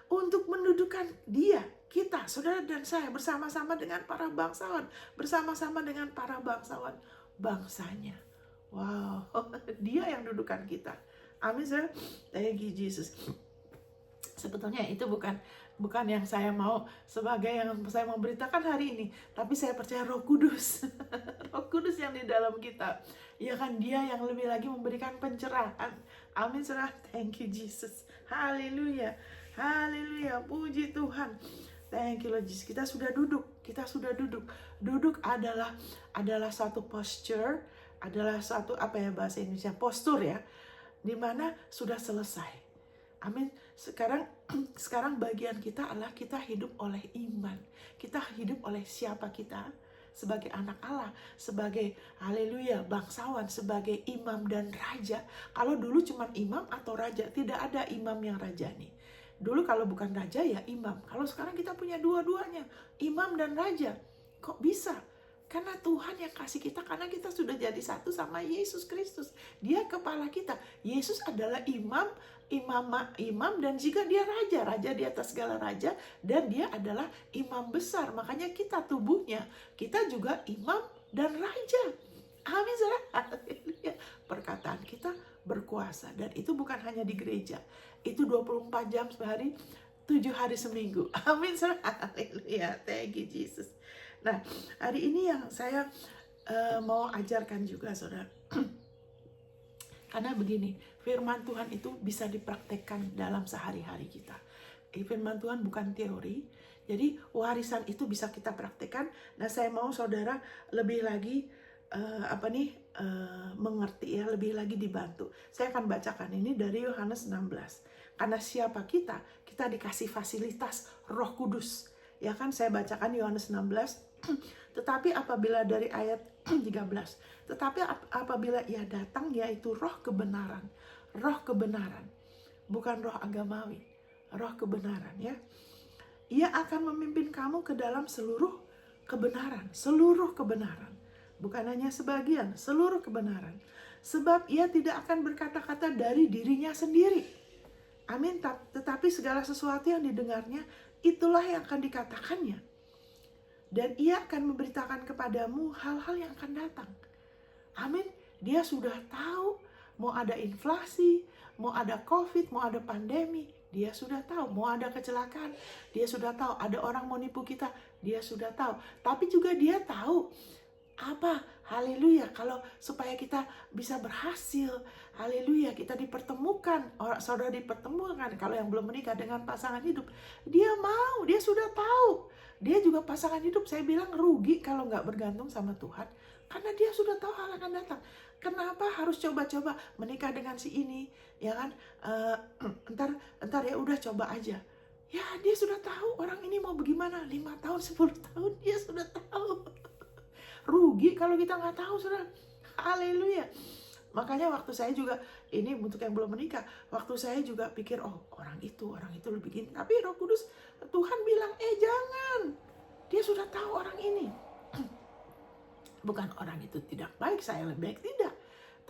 Untuk mendudukan dia, kita, saudara dan saya, bersama-sama dengan para bangsawan, bersama-sama dengan para bangsawan bangsanya. Wow, dia yang dudukan kita. Amin, saudara. Thank you Jesus. Sebetulnya itu bukan yang saya mau sebagai yang saya mau beritakan hari ini, tapi saya percaya Roh Kudus. Roh Kudus yang di dalam kita, ya kan, dia yang lebih lagi memberikan pencerahan. Amin, saudara. Thank you Jesus. Haleluya. Haleluya, puji Tuhan. Thank you Lord Jesus. Kita sudah duduk. Duduk adalah satu posture, adalah satu bahasa Indonesia, postur ya, dimana sudah selesai. Amin. Sekarang bagian kita adalah kita hidup oleh iman. Kita hidup oleh siapa kita? Sebagai anak Allah, sebagai haleluya bangsawan, sebagai imam dan raja. Kalau dulu cuma imam atau raja, tidak ada imam yang raja nih. Dulu kalau bukan raja ya imam. Kalau sekarang kita punya dua-duanya, imam dan raja. Kok bisa? Karena Tuhan yang kasih kita, karena kita sudah jadi satu sama Yesus Kristus. Dia kepala kita. Yesus adalah imam dan juga dia raja di atas segala raja, dan dia adalah imam besar. Makanya kita tubuhnya, kita juga imam dan raja. Amin, saudara. Perkataan kita berkuasa, dan itu bukan hanya di gereja. Itu 24 jam sehari, 7 hari seminggu. Amin, saudara. Haleluya. Thank you Jesus. Nah, hari ini yang saya mau ajarkan juga, saudara. Karena begini, firman Tuhan itu bisa dipraktekkan dalam sehari-hari kita. Firman Tuhan bukan teori. Jadi warisan itu bisa kita praktekkan. Nah, saya mau saudara lebih lagi mengerti ya, lebih lagi dibantu. Saya akan bacakan ini dari Yohanes 16. Karena siapa kita dikasih fasilitas Roh Kudus. Ya kan, saya bacakan Yohanes 16. Tetapi apabila dari ayat 13. Tetapi apabila ia datang, yaitu roh kebenaran. Roh kebenaran. Bukan roh agamawi. Roh kebenaran ya. Ia akan memimpin kamu ke dalam seluruh kebenaran. Seluruh kebenaran. Bukan hanya sebagian, seluruh kebenaran. Sebab ia tidak akan berkata-kata dari dirinya sendiri. Amin. Tetapi segala sesuatu yang didengarnya, itulah yang akan dikatakannya. Dan ia akan memberitakan kepadamu hal-hal yang akan datang. Amin. Dia sudah tahu mau ada inflasi, mau ada COVID, mau ada pandemi, dia sudah tahu. Mau ada kecelakaan, dia sudah tahu. Ada orang mau nipu kita, dia sudah tahu. Tapi juga dia tahu apa, haleluya, kalau supaya kita bisa berhasil, haleluya, kita dipertemukan, orang saudara dipertemukan. Kalau yang belum menikah dengan pasangan hidup, dia mau, dia sudah tahu, dia juga pasangan hidup. Saya bilang rugi kalau nggak bergantung sama Tuhan, karena dia sudah tahu hal akan datang. Kenapa harus coba-coba menikah dengan si ini, ya kan? Entar ya udah coba aja. Ya dia sudah tahu orang ini mau bagaimana, 5 tahun, 10 tahun, dia sudah tahu. Rugi kalau kita nggak tahu, saudara. Haleluya. Makanya waktu saya juga, ini untuk yang belum menikah, waktu saya juga pikir, oh orang itu lebih gini. Tapi Roh Kudus, Tuhan bilang, jangan. Dia sudah tahu orang ini. Bukan orang itu tidak baik, saya lebih baik, tidak.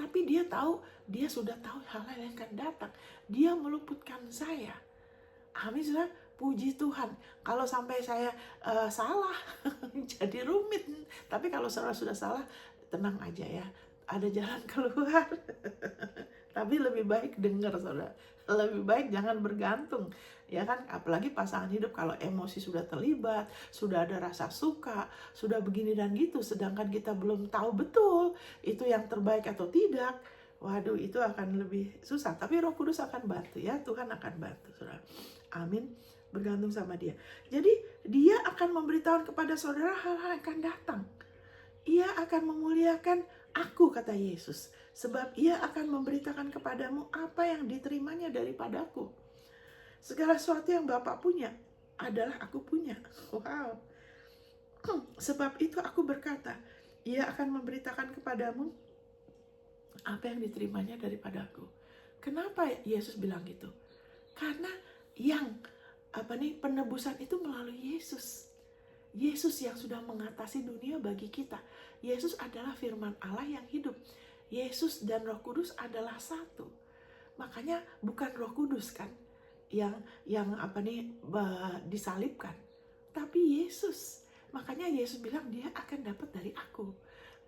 Tapi dia tahu, dia sudah tahu hal-hal yang akan datang. Dia meluputkan saya. Amin, saudara. Puji Tuhan. Kalau sampai saya salah, jadi rumit. Tapi kalau saudara sudah salah, tenang aja ya. Ada jalan keluar. Tapi lebih baik dengar, saudara. Lebih baik jangan bergantung. Ya kan, apalagi pasangan hidup kalau emosi sudah terlibat, sudah ada rasa suka, sudah begini dan gitu, sedangkan kita belum tahu betul itu yang terbaik atau tidak. Waduh, itu akan lebih susah. Tapi Roh Kudus akan bantu ya. Tuhan akan bantu, saudara. Amin. Bergantung sama dia. Jadi dia akan memberitahukan kepada saudara hal-hal yang akan datang. Ia akan memuliakan aku, kata Yesus. Sebab ia akan memberitakan kepadamu apa yang diterimanya daripadaku. Segala sesuatu yang Bapa punya adalah aku punya. Wow. Sebab itu aku berkata, ia akan memberitakan kepadamu apa yang diterimanya daripadaku. Kenapa Yesus bilang gitu? Karena yang penebusan itu melalui Yesus. Yesus yang sudah mengatasi dunia bagi kita. Yesus adalah firman Allah yang hidup. Yesus dan Roh Kudus adalah satu. Makanya bukan Roh Kudus kan yang disalibkan, tapi Yesus. Makanya Yesus bilang dia akan dapat dari aku.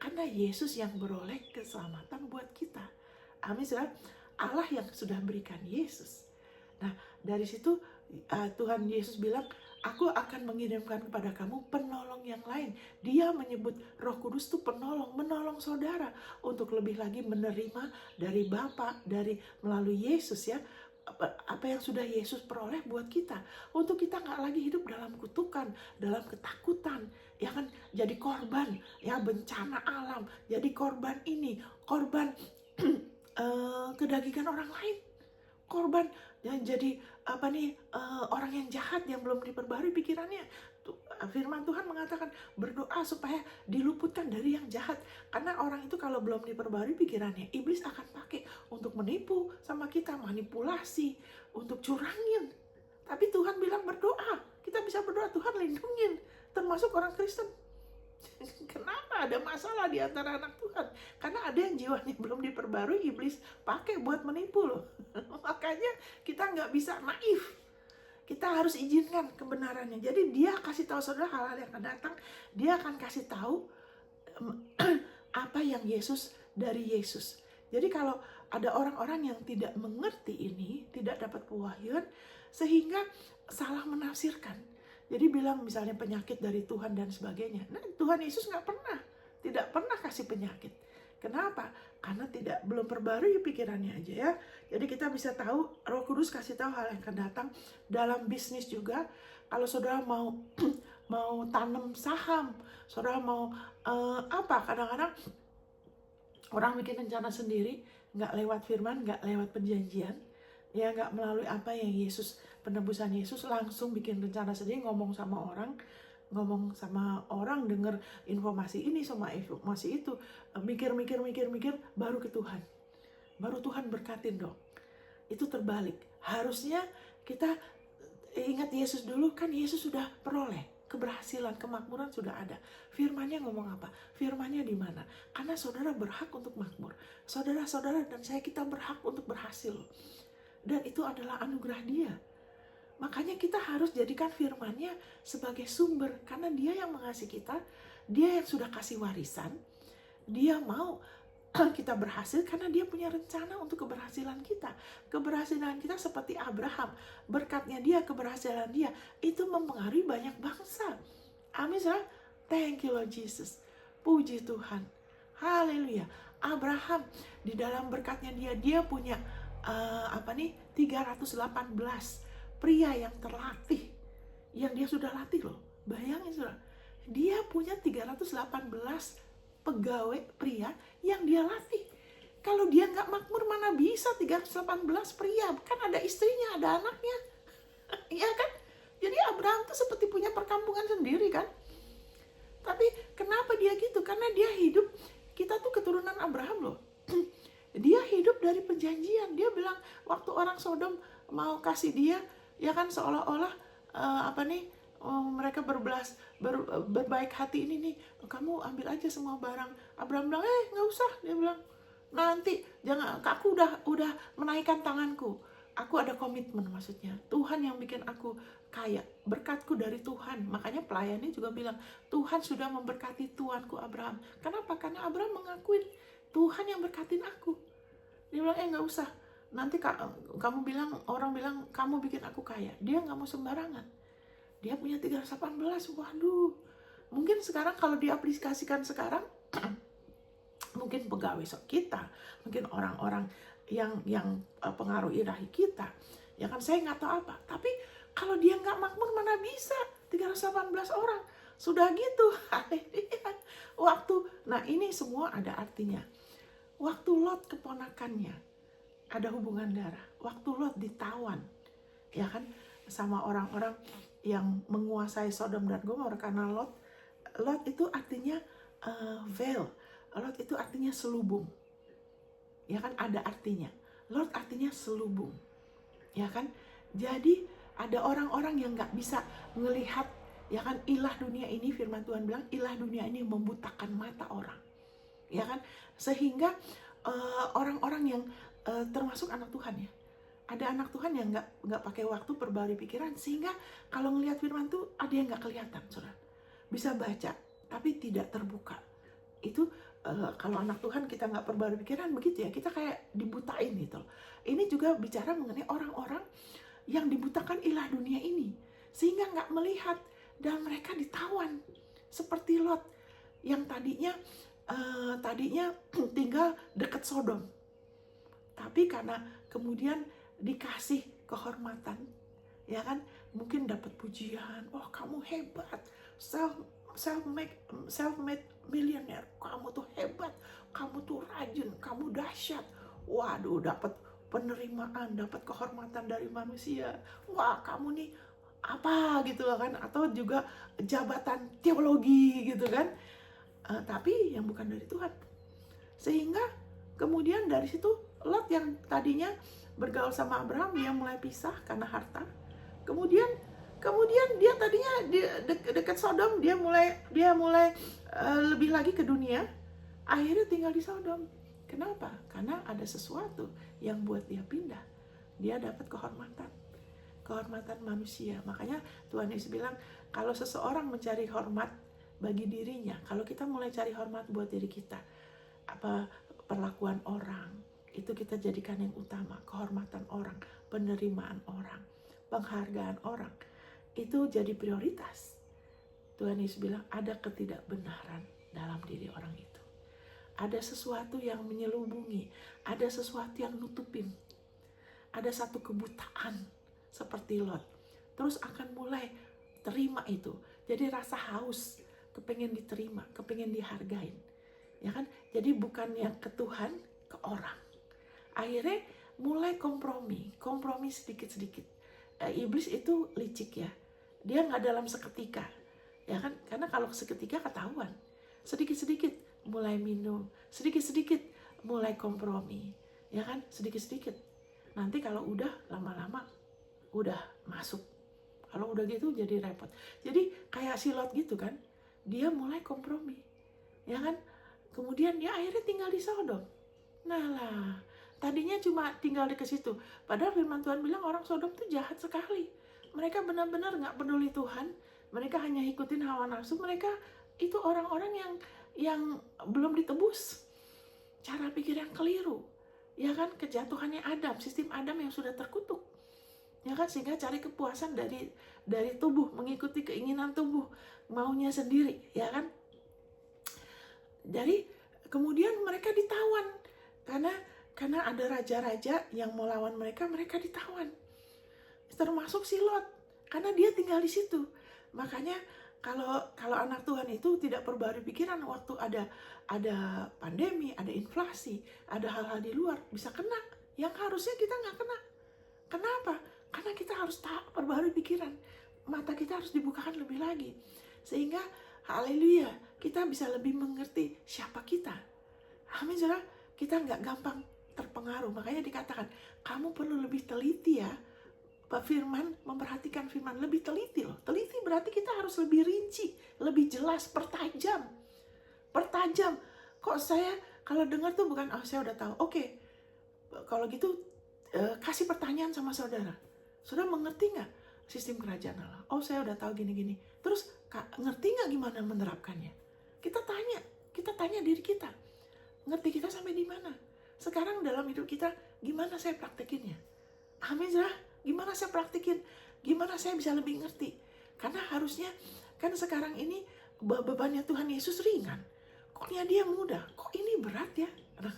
Karena Yesus yang beroleh keselamatan buat kita. Amin, saudara. Allah yang sudah berikan Yesus. Nah, dari situ Tuhan Yesus bilang, aku akan mengirimkan kepada kamu penolong yang lain. Dia menyebut Roh Kudus itu menolong saudara untuk lebih lagi menerima dari Bapa, melalui Yesus ya. Apa yang sudah Yesus peroleh buat kita, untuk kita nggak lagi hidup dalam kutukan, dalam ketakutan, ya kan, jadi korban ya bencana alam, jadi korban ini, korban kedagingan orang lain, korban yang jadi orang yang jahat yang belum diperbarui pikirannya. Firman Tuhan mengatakan berdoa supaya diluputkan dari yang jahat. Karena orang itu kalau belum diperbarui pikirannya, iblis akan pakai untuk menipu sama kita, manipulasi, untuk curangin. Tapi Tuhan bilang berdoa. Kita bisa berdoa, Tuhan lindungin, termasuk orang Kristen. Kenapa ada masalah di antara anak Tuhan? Karena ada yang jiwanya belum diperbarui, iblis pakai buat menipu loh. Makanya kita nggak bisa naif. Kita harus izinkan kebenarannya. Jadi dia kasih tahu saudara hal-hal yang akan datang. Dia akan kasih tahu apa yang Yesus dari Yesus. Jadi kalau ada orang-orang yang tidak mengerti ini, tidak dapat pewahyuan, sehingga salah menafsirkan. Jadi bilang misalnya penyakit dari Tuhan dan sebagainya. Nah, Tuhan Yesus tidak pernah kasih penyakit. Kenapa? Karena belum perbarui pikirannya aja ya. Jadi kita bisa tahu, Roh Kudus kasih tahu hal yang akan datang. Dalam bisnis juga, kalau saudara mau tanam saham, saudara mau kadang-kadang orang bikin rencana sendiri, nggak lewat firman, nggak lewat perjanjian, ya nggak melalui apa yang Yesus, penebusan Yesus, langsung bikin rencana sendiri, ngomong sama orang, denger informasi ini sama informasi itu, mikir, baru ke Tuhan. Baru Tuhan berkatin dong. Itu terbalik. Harusnya kita ingat Yesus dulu, kan Yesus sudah peroleh keberhasilan, kemakmuran sudah ada. Firmannya ngomong apa? Firmannya di mana? Karena saudara berhak untuk makmur. Saudara-saudara dan saya, kita berhak untuk berhasil. Dan itu adalah anugerah Dia. Makanya kita harus jadikan firman-Nya sebagai sumber. Karena Dia yang mengasihi kita, Dia yang sudah kasih warisan, Dia mau kita berhasil karena dia punya rencana untuk keberhasilan kita. Keberhasilan kita seperti Abraham, berkatnya dia, keberhasilan dia, itu mempengaruhi banyak bangsa. Amin, saudara. Thank you Lord Jesus. Puji Tuhan. Haleluya. Abraham di dalam berkatnya dia punya 318 pria yang terlatih, yang dia sudah latih loh. Bayangin saudara, dia punya 318 pegawai pria yang dia latih. Kalau dia nggak makmur, mana bisa 318 pria? Kan ada istrinya, ada anaknya. Iya kan? Jadi Abraham tuh seperti punya perkampungan sendiri kan? Tapi kenapa dia gitu? Karena dia hidup, kita tuh keturunan Abraham loh. Dia hidup dari perjanjian. Dia bilang waktu orang Sodom mau kasih dia, ya kan, seolah-olah mereka berbaik hati, ini nih, kamu ambil aja semua barang. Abraham bilang, nggak usah. Dia bilang, nanti jangan, aku udah menaikkan tanganku. Aku ada komitmen, maksudnya Tuhan yang bikin aku kaya, berkatku dari Tuhan. Makanya pelayannya juga bilang, Tuhan sudah memberkati tuanku Abraham. Kenapa? Karena Abraham mengakuin Tuhan yang berkatin aku. Dia bilang, nggak usah, nanti kamu bilang, orang bilang kamu bikin aku kaya. Dia nggak mau sembarangan. Dia punya 318. Waduh, mungkin sekarang kalau diaplikasikan sekarang mungkin pegawai kita, mungkin orang-orang yang pengaruh ilahi kita, ya kan, saya nggak tahu apa. Tapi kalau dia nggak makmur, mana bisa 318 orang sudah gitu. Nah ini semua ada artinya. Waktu Lot keponakannya ada hubungan darah, waktu Lot ditawan, ya kan, sama orang-orang yang menguasai Sodom dan Gomora, karena Lot itu artinya veil. Lot itu artinya selubung, ya kan, ada artinya. Lot artinya selubung, ya kan. Jadi ada orang-orang yang nggak bisa melihat, ya kan, ilah dunia ini. Firman Tuhan bilang ilah dunia ini membutakan mata orang, ya kan. Sehingga orang-orang yang termasuk anak Tuhan, ya, ada anak Tuhan yang nggak pakai waktu perbarui pikiran, sehingga kalau ngelihat firman tuh ada yang nggak kelihatan, saudara. Bisa baca tapi tidak terbuka. Itu kalau anak Tuhan kita nggak perbarui pikiran, begitu ya, kita kayak dibutain gitu. Ini juga bicara mengenai orang-orang yang dibutakan ilah dunia ini, sehingga nggak melihat, dan mereka ditawan seperti Lot yang tadinya tinggal dekat Sodom, tapi karena kemudian dikasih kehormatan, ya kan, mungkin dapat pujian, oh kamu hebat, self-made millionaire, kamu tuh hebat, kamu tuh rajin, kamu dahsyat. Waduh, dapat penerimaan, dapat kehormatan dari manusia. Wah, kamu nih apa gitu kan, atau juga jabatan teologi gitu kan. Tapi yang bukan dari Tuhan. Sehingga kemudian dari situ Lot yang tadinya bergaul sama Abraham, dia mulai pisah karena harta. Kemudian dia tadinya di dekat Sodom, dia mulai lebih lagi ke dunia. Akhirnya tinggal di Sodom. Kenapa? Karena ada sesuatu yang buat dia pindah. Dia dapat kehormatan manusia. Makanya Tuhan Yesus bilang, kalau seseorang mencari hormat bagi dirinya, kalau kita mulai cari hormat buat diri kita, apa perlakuan orang, itu kita jadikan yang utama. Kehormatan orang, penerimaan orang, penghargaan orang, itu jadi prioritas. Tuhan Yesus bilang, ada ketidakbenaran dalam diri orang itu. Ada sesuatu yang menyelubungi, ada sesuatu yang nutupin, ada satu kebutaan seperti Lot. Terus akan mulai terima itu. Jadi rasa haus, kepengen diterima, kepengen dihargain, ya kan. Jadi bukan yang ke Tuhan, ke orang. Akhirnya mulai kompromi sedikit-sedikit. Iblis itu licik ya, dia nggak dalam seketika, ya kan. Karena kalau seketika ketahuan. Sedikit-sedikit mulai minum, sedikit-sedikit mulai kompromi, ya kan, sedikit-sedikit. Nanti kalau udah lama-lama udah masuk, kalau udah gitu jadi repot. Jadi kayak si Lot gitu kan, dia mulai kompromi, ya kan. Kemudian dia akhirnya tinggal di Sodom. Nah lah, tadinya cuma tinggal di situ. Padahal firman Tuhan bilang orang Sodom tuh jahat sekali. Mereka benar-benar nggak peduli Tuhan. Mereka hanya ikutin hawa nafsu. Mereka itu orang-orang yang belum ditebus. cara pikir yang keliru. Ya kan, kejatuhannya Adam, sistem Adam yang sudah terkutuk. Ya kan, sehingga cari kepuasan dari tubuh, mengikuti keinginan tubuh, maunya sendiri, ya kan. Jadi kemudian mereka ditawan karena ada raja-raja yang mau lawan mereka ditawan. Termasuk si Lot, karena dia tinggal di situ. Makanya kalau anak Tuhan itu tidak perbarui pikiran waktu ada pandemi, ada inflasi, ada hal-hal di luar, bisa kena yang harusnya kita nggak kena. Kenapa? Karena kita harus perbarui pikiran. Mata kita harus dibukakan lebih lagi. Sehingga, haleluya, kita bisa lebih mengerti siapa kita. Amin, saudara. Kita nggak gampang terpengaruh. Makanya dikatakan, kamu perlu lebih teliti ya. Firman, memperhatikan firman. Lebih teliti loh. Teliti berarti kita harus lebih rinci, lebih jelas, pertajam. Kok saya kalau dengar tuh bukan, saya udah tahu. Oke, kalau gitu kasih pertanyaan sama saudara. Saudara mengerti nggak sistem kerajaan Allah? Oh, saya udah tahu gini-gini. Terus ngerti nggak gimana menerapkannya? Kita tanya diri kita. Ngerti kita sampai di mana? Sekarang dalam hidup kita, gimana saya praktekinnya? Amin, saudara. Gimana saya praktekin? Gimana saya bisa lebih ngerti? Karena harusnya, kan sekarang ini bebannya Tuhan Yesus ringan. Koknya dia mudah. Kok ini berat ya? Nah,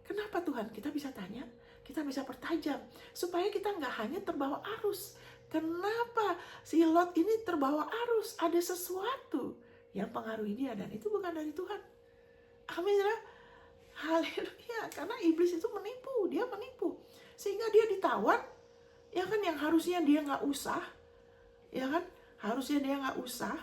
kenapa Tuhan? Kita bisa tanya. Kita bisa pertajam, supaya kita nggak hanya terbawa arus. Kenapa si Lot ini terbawa arus? Ada sesuatu yang pengaruhi dia, dan itu bukan dari Tuhan. Amin, ya. Haleluya. Karena iblis itu menipu, dia menipu. Sehingga dia ditawan, ya kan, yang harusnya dia nggak usah, ya kan, harusnya dia nggak usah,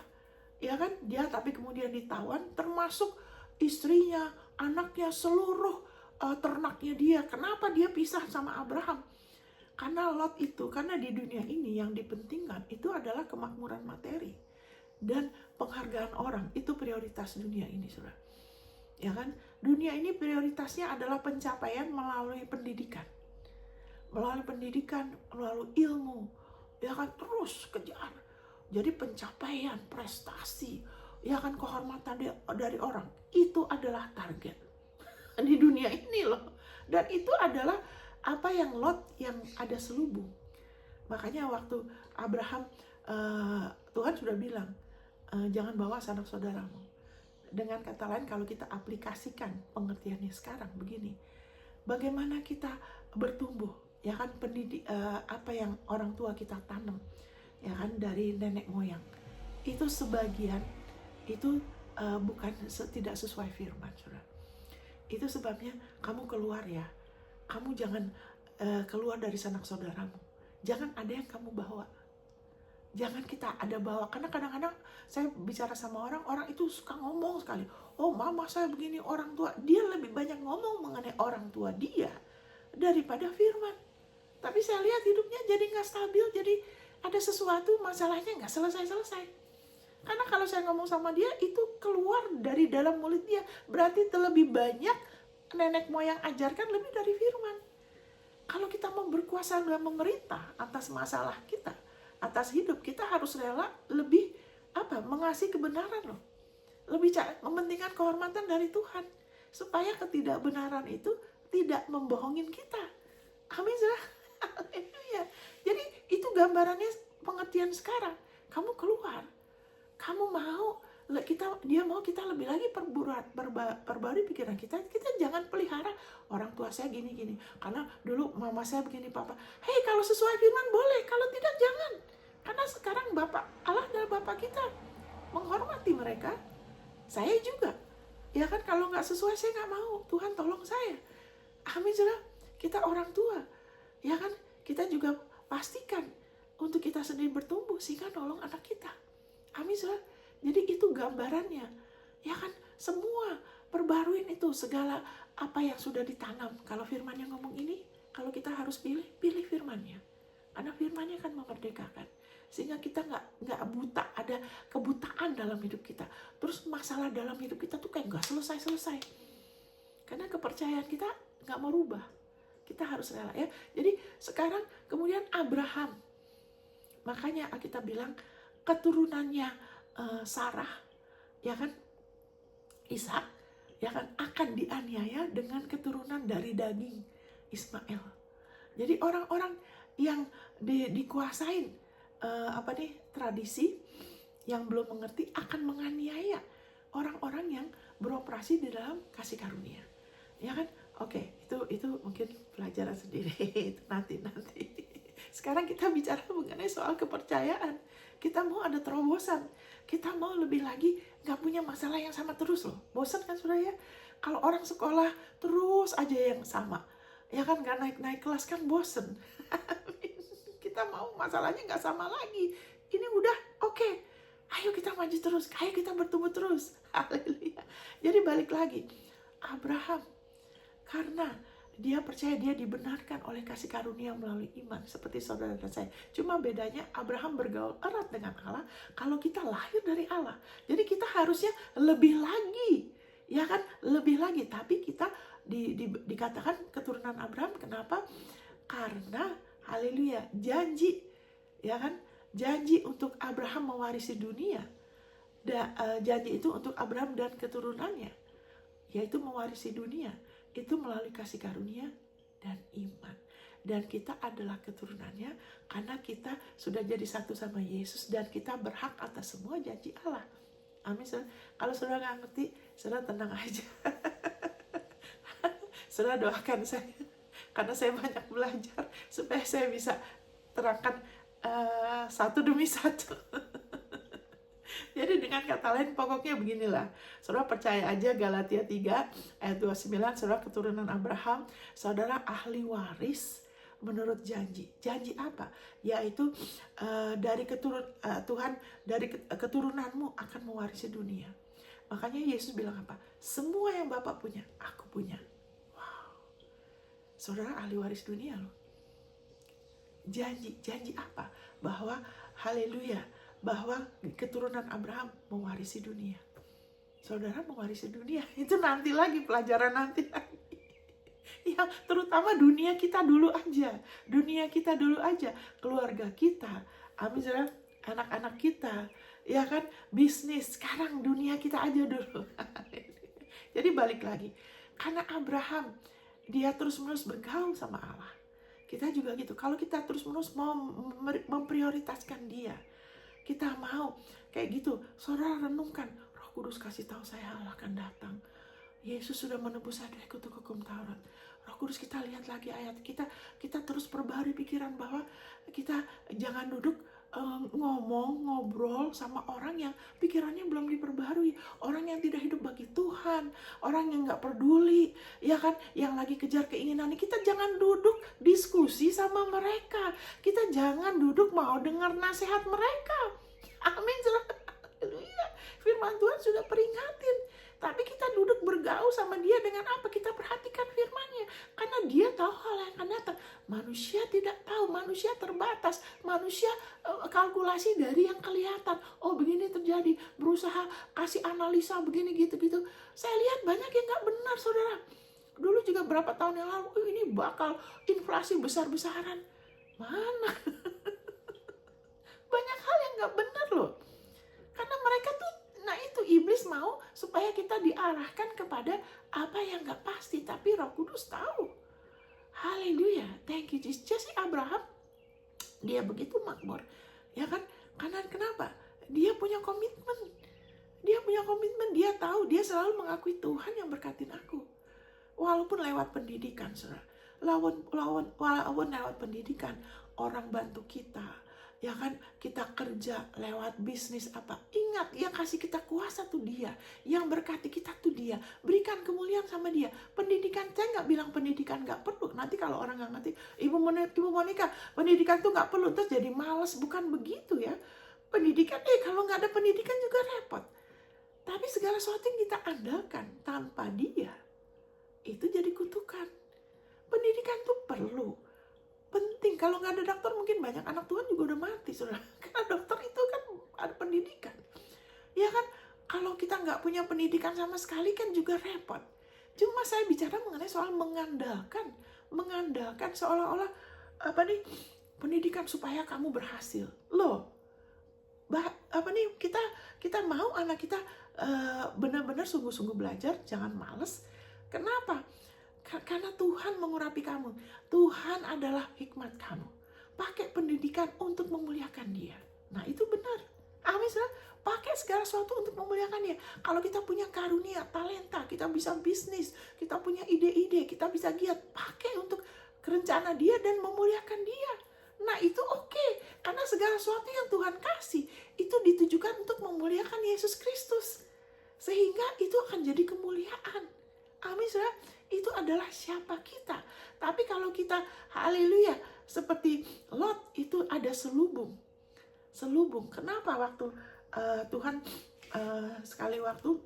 ya kan, dia tapi kemudian ditawan, termasuk istrinya, anaknya, seluruh ternaknya dia. Kenapa dia pisah sama Abraham? Karena Lot itu, karena di dunia ini yang dipentingkan itu adalah kemakmuran materi dan penghargaan orang. Itu prioritas dunia ini, saudara. Ya kan? Dunia ini prioritasnya adalah pencapaian melalui pendidikan. Melalui ilmu. Ya kan, terus kejar. Jadi pencapaian, prestasi, ya kan, kehormatan dari orang. Itu adalah target di dunia ini loh. Dan itu adalah apa yang Lot yang ada selubung. Makanya waktu Abraham, Tuhan sudah bilang, jangan bawa sanak saudaramu. Dengan kata lain, kalau kita aplikasikan pengertiannya sekarang begini, bagaimana kita bertumbuh, ya kan, apa yang orang tua kita tanam, ya kan, dari nenek moyang, itu sebagian itu bukan tidak sesuai firman, saudara. Itu sebabnya kamu keluar ya. Kamu jangan keluar dari sanak saudaramu. Jangan ada yang kamu bawa. Jangan kita ada bawa. Karena kadang-kadang saya bicara sama orang itu suka ngomong sekali. Oh, mama saya begini, orang tua. Dia lebih banyak ngomong mengenai orang tua dia daripada firman. Tapi saya lihat hidupnya jadi gak stabil. Jadi ada sesuatu, masalahnya gak selesai-selesai. Karena kalau saya ngomong sama dia, itu keluar dari dalam mulut dia. Berarti lebih banyak nenek moyang ajarkan lebih dari firman. Kalau kita mau berkuasa dan memerintah atas masalah kita, atas hidup, kita harus rela lebih mengasihi kebenaran loh. Lebih mementingkan kehormatan dari Tuhan. Supaya ketidakbenaran itu tidak membohongin kita. Amin, saudara. Haleluya. Jadi itu gambarannya pengertian sekarang. Kamu keluar. Kamu mau, dia mau kita lebih lagi perbarui pikiran kita. Kita jangan pelihara orang tua saya gini-gini. Karena dulu mama saya begini, papa. Hei, kalau sesuai firman boleh, kalau tidak jangan. Karena sekarang Bapak Allah adalah Bapak kita. Menghormati mereka. Saya juga. Ya kan, kalau nggak sesuai saya nggak mau. Tuhan tolong saya. Amin, saudara. Kita orang tua. Ya kan, kita juga pastikan untuk kita sendiri bertumbuh sehingga nolong anak kita. Amin, saudara. Jadi itu gambarannya. Ya kan, semua perbaruin itu segala apa yang sudah ditanam. Kalau firmannya ngomong ini, kalau kita harus pilih firmannya. Karena firmannya kan memerdekakan. Sehingga kita nggak buta, ada kebutaan dalam hidup kita. Terus masalah dalam hidup kita tuh kayak nggak selesai-selesai. Karena kepercayaan kita nggak mau rubah. Kita harus rela ya. Jadi sekarang kemudian Abraham. Makanya kita bilang keturunannya Sarah, ya kan, Ishak, ya kan, akan dianiaya dengan keturunan dari daging Ismail. Jadi orang-orang yang dikuasain tradisi, yang belum mengerti akan menganiaya orang-orang yang beroperasi di dalam kasih karunia. Ya kan? Oke, itu mungkin pelajaran sendiri. Itu nanti. Sekarang kita bicara mengenai soal kepercayaan. Kita mau ada terobosan. Kita mau lebih lagi, gak punya masalah yang sama terus loh. Bosan kan saudara ya? Kalau orang sekolah terus aja yang sama, ya kan, gak naik kelas kan bosen. Kita mau masalahnya gak sama lagi. Ini udah oke. Ayo kita maju terus, ayo kita bertumbuh terus. Haleluya. Jadi balik lagi, Abraham, karena dia percaya dia dibenarkan oleh kasih karunia melalui iman, seperti saudara dan saya. Cuma bedanya Abraham bergaul erat dengan Allah, kalau kita lahir dari Allah. Jadi kita harusnya lebih lagi, ya kan, lebih lagi. Tapi kita dikatakan keturunan Abraham, kenapa? Karena, haleluya, janji, ya kan, janji untuk Abraham mewarisi dunia. Janji itu untuk Abraham dan keturunannya, yaitu mewarisi dunia. Itu melalui kasih karunia dan iman. Dan kita adalah keturunannya karena kita sudah jadi satu sama Yesus dan kita berhak atas semua janji Allah. Amin. Kalau saudara nggak ngerti, saudara tenang aja. Saudara doakan saya, karena saya banyak belajar supaya saya bisa terangkan satu demi satu. Jadi dengan kata lain pokoknya beginilah. Saudara percaya aja Galatia 3 ayat 29, saudara keturunan Abraham, saudara ahli waris menurut janji. Janji apa? Yaitu dari Tuhan, dari keturunanmu akan mewarisi dunia. Makanya Yesus bilang apa? Semua yang Bapa punya, aku punya. Wow. Saudara ahli waris dunia loh. Janji apa? Bahwa haleluya, bahwa keturunan Abraham mewarisi dunia. Saudara mewarisi dunia, itu nanti lagi, pelajaran nanti lagi. Ya, terutama dunia kita dulu aja. Keluarga kita, amin saudara, anak-anak kita, ya kan, bisnis, sekarang dunia kita aja dulu. Jadi balik lagi, karena Abraham, dia terus-menerus bergaul sama Allah. Kita juga gitu, kalau kita terus-menerus mau memprioritaskan dia, kita mau kayak gitu, saudara renungkan, Roh Kudus kasih tahu saya Allah akan datang. Yesus sudah menebus saya dari kutuk hukum Taurat. Roh Kudus, kita lihat lagi ayat, kita terus perbaharui pikiran bahwa kita jangan duduk ngobrol sama orang yang pikirannya belum diperbarui, orang yang tidak hidup bagi Tuhan, orang yang nggak peduli, ya kan, yang lagi kejar keinginannya. Kita jangan duduk diskusi sama mereka, kita jangan duduk mau dengar nasihat mereka. Amin. Haleluya. Firman Tuhan sudah peringatin, tapi kita duduk bergaul sama dia dengan apa? Kita perhatikan firman-Nya, karena dia tahu hal yang akan datang. Manusia tidak tahu, manusia terbatas, manusia kalkulasi dari yang kelihatan. Oh begini terjadi, berusaha kasih analisa begini gitu-gitu. Saya lihat banyak yang gak benar saudara. Dulu juga berapa tahun yang lalu, ini bakal inflasi besar-besaran. Mana? Banyak hal yang gak benar loh. Karena mereka tuh, nah itu iblis mau supaya kita diarahkan kepada apa yang gak pasti. Tapi Roh Kudus tahu. Haleluya. Thank you Jesus. Jadi Abraham, dia begitu makmur. Ya kan? Karena kenapa? Dia punya komitmen. Dia tahu, dia selalu mengakui Tuhan yang berkatin aku. Walaupun lewat pendidikan, saudara. Walaupun lewat pendidikan, orang bantu kita. Ya kan, kita kerja lewat bisnis apa. Ingat, yang kasih kita kuasa tuh dia. Yang berkati kita tuh dia. Berikan kemuliaan sama dia. Pendidikan, saya nggak bilang pendidikan nggak perlu. Nanti kalau orang nggak ngerti, Ibu Monica, pendidikan tuh nggak perlu. Terus jadi malas. Bukan begitu ya. Pendidikan, kalau nggak ada pendidikan juga repot. Tapi segala sesuatu yang kita andalkan tanpa dia, itu jadi kutukan. Pendidikan tuh perlu. Penting. Kalau nggak ada dokter, mungkin banyak anak Tuhan juga udah mati, saudara. Karena dokter itu kan ada pendidikan. Ya kan, kalau kita nggak punya pendidikan sama sekali kan juga repot. Cuma saya bicara mengenai soal mengandalkan seolah-olah pendidikan supaya kamu berhasil. Loh, kita mau anak kita benar-benar sungguh-sungguh belajar, jangan males. Kenapa? Karena Tuhan mengurapi kamu. Tuhan adalah hikmat kamu. Pakai pendidikan untuk memuliakan Dia. Nah, itu benar. Amin. Pakai segala sesuatu untuk memuliakan Dia. Kalau kita punya karunia, talenta, kita bisa bisnis, kita punya ide-ide, kita bisa giat, pakai untuk rencana Dia dan memuliakan Dia. Nah, itu oke. Karena segala sesuatu yang Tuhan kasih itu ditujukan untuk memuliakan Yesus Kristus. Sehingga itu akan jadi kemuliaan. Amin, saudara. Itu adalah siapa kita. Tapi kalau kita, haleluya, seperti Lot, itu ada selubung. Kenapa waktu Tuhan sekali waktu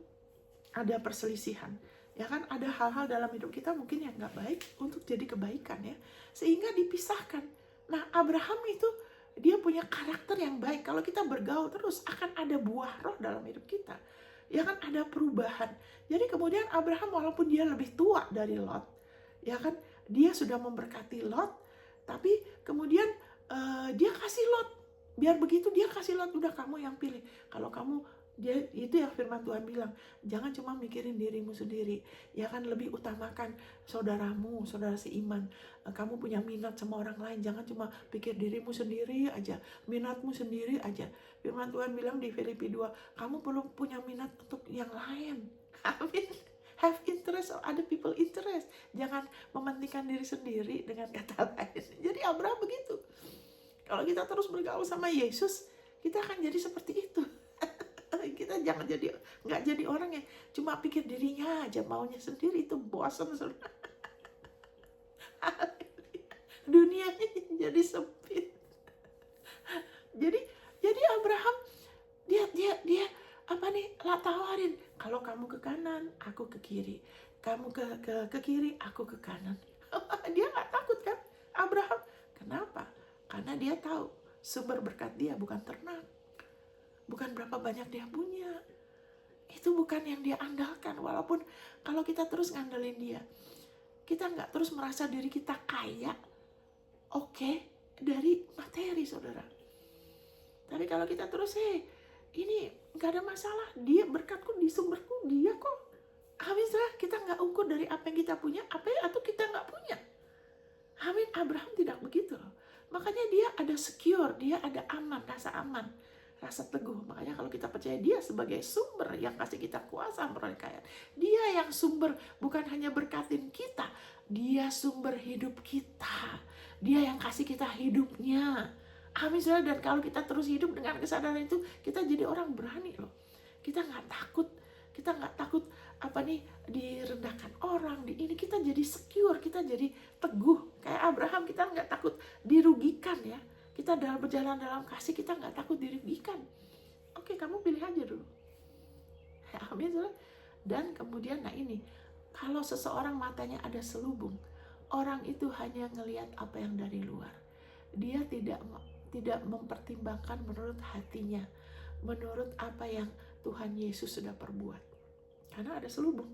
ada perselisihan, ya kan, ada hal-hal dalam hidup kita mungkin yang nggak baik untuk jadi kebaikan, ya, sehingga dipisahkan. Nah, Abraham itu dia punya karakter yang baik. Kalau kita bergaul terus akan ada buah roh dalam hidup kita, ya kan, ada perubahan. Jadi kemudian Abraham walaupun dia lebih tua dari Lot, ya kan, dia sudah memberkati Lot, tapi kemudian dia kasih Lot. Biar begitu dia kasih Lot, udah kamu yang pilih. Kalau kamu, dia itu yang firman Tuhan bilang, jangan cuma mikirin dirimu sendiri, ya kan, lebih utamakan saudaramu, saudara seiman. Kamu punya minat sama orang lain, jangan cuma pikir dirimu sendiri aja, minatmu sendiri aja. Firman Tuhan bilang di Filipi 2, kamu perlu punya minat untuk yang lain. Amin. Have interest of other people interest. Jangan mementingkan diri sendiri dengan kata lain. Jadi Abraham begitu. Kalau kita terus bergaul sama Yesus, kita akan jadi seperti itu. Kita nggak jadi orang yang cuma pikir dirinya aja, maunya sendiri, itu bosan. Dunianya jadi sempit. Jadi Abraham dia tawarin, kalau kamu ke kanan, aku ke kiri. Kamu ke kiri, aku ke kanan. Dia nggak takut kan, Abraham. Kenapa? Karena dia tahu sumber berkat dia bukan ternak, bukan berapa banyak dia punya. Itu bukan yang dia andalkan. Walaupun kalau kita terus ngandelin dia, kita nggak terus merasa diri kita kaya, oke, dari materi, saudara. Tapi kalau kita terus, ini nggak ada masalah, dia berkatku di sumberku, dia kok. Amin, saudara. Kita nggak ukur dari apa yang kita punya, atau kita nggak punya. Amin. Abraham tidak begitu loh. Makanya dia ada secure, dia ada aman, rasa teguh. Makanya kalau kita percaya dia sebagai sumber yang kasih kita kuasa memperoleh kekayaan, dia yang sumber, bukan hanya berkatin kita, dia sumber hidup kita, dia yang kasih kita hidupnya. Amin, saudara. Dan kalau kita terus hidup dengan kesadaran itu, kita jadi orang berani loh. Kita nggak takut direndahkan orang, ini kita jadi secure, kita jadi teguh. Kayak Abraham, kita nggak takut dirugikan, ya. Kita dalam berjalan dalam kasih, kita nggak takut dirugikan. Oke, kamu pilih aja dulu. Amin. Dan kemudian, kalau seseorang matanya ada selubung, orang itu hanya ngelihat apa yang dari luar. Dia tidak mempertimbangkan menurut hatinya, menurut apa yang Tuhan Yesus sudah perbuat. Karena ada selubung.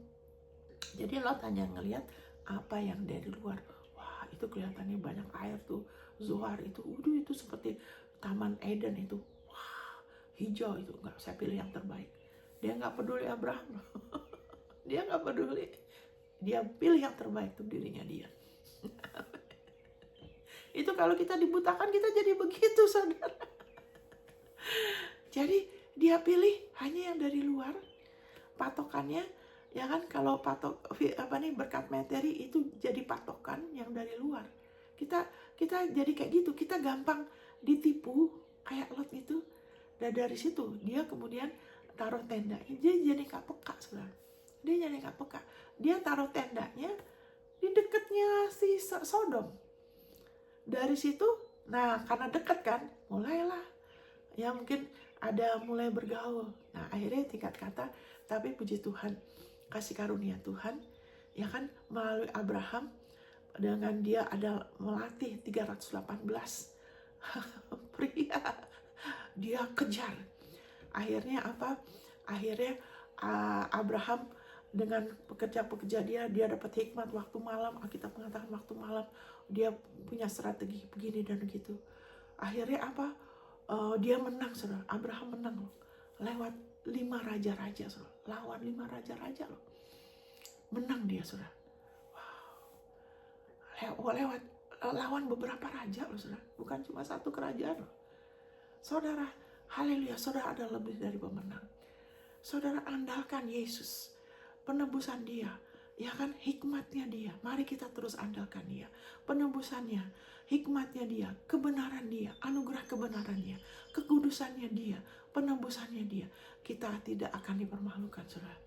Jadi Lot hanya ngelihat apa yang dari luar. Wah, itu kelihatannya banyak air tuh. Zoar itu, itu seperti Taman Eden itu. Wah, hijau itu. Enggak, saya pilih yang terbaik. Dia nggak peduli Abraham. Dia nggak peduli. Dia pilih yang terbaik untuk dirinya dia. Itu kalau kita dibutakan, kita jadi begitu, saudara. Jadi dia pilih hanya yang dari luar. Patokannya, ya kan, kalau berkat materi itu jadi patokan yang dari luar. Kita jadi kayak gitu, kita gampang ditipu kayak Lot itu. Dan dari situ dia kemudian taruh tendanya. Dia jadi nggak peka, saudara. Dia taruh tendanya di dekatnya si Sodom. Dari situ, karena dekat kan, mulailah, ya mungkin ada mulai bergaul. Nah, akhirnya tingkat kata, tapi puji Tuhan, kasih karunia Tuhan, ya kan, melalui Abraham, dengan dia ada melatih 318 pria, dia kejar. Akhirnya apa? Akhirnya Abraham dengan pekerja-pekerja dia dapat hikmat waktu malam. Alkitab mengatakan waktu malam dia punya strategi begini dan gitu. Akhirnya apa? dia menang, saudara. Abraham menang loh. Lewat 5 raja-raja, saudara. Lawan 5 raja-raja loh. Menang dia, saudara. Lewat lawan beberapa raja loh, saudara. Bukan cuma satu kerajaan loh. Saudara, haleluya, saudara ada lebih dari pemenang. Saudara andalkan Yesus, penebusan dia, ya kan, hikmatnya dia. Mari kita terus andalkan dia, penebusannya, hikmatnya dia, kebenaran dia, anugerah kebenarannya, kekudusannya dia, penebusannya dia. Kita tidak akan dipermalukan, saudara.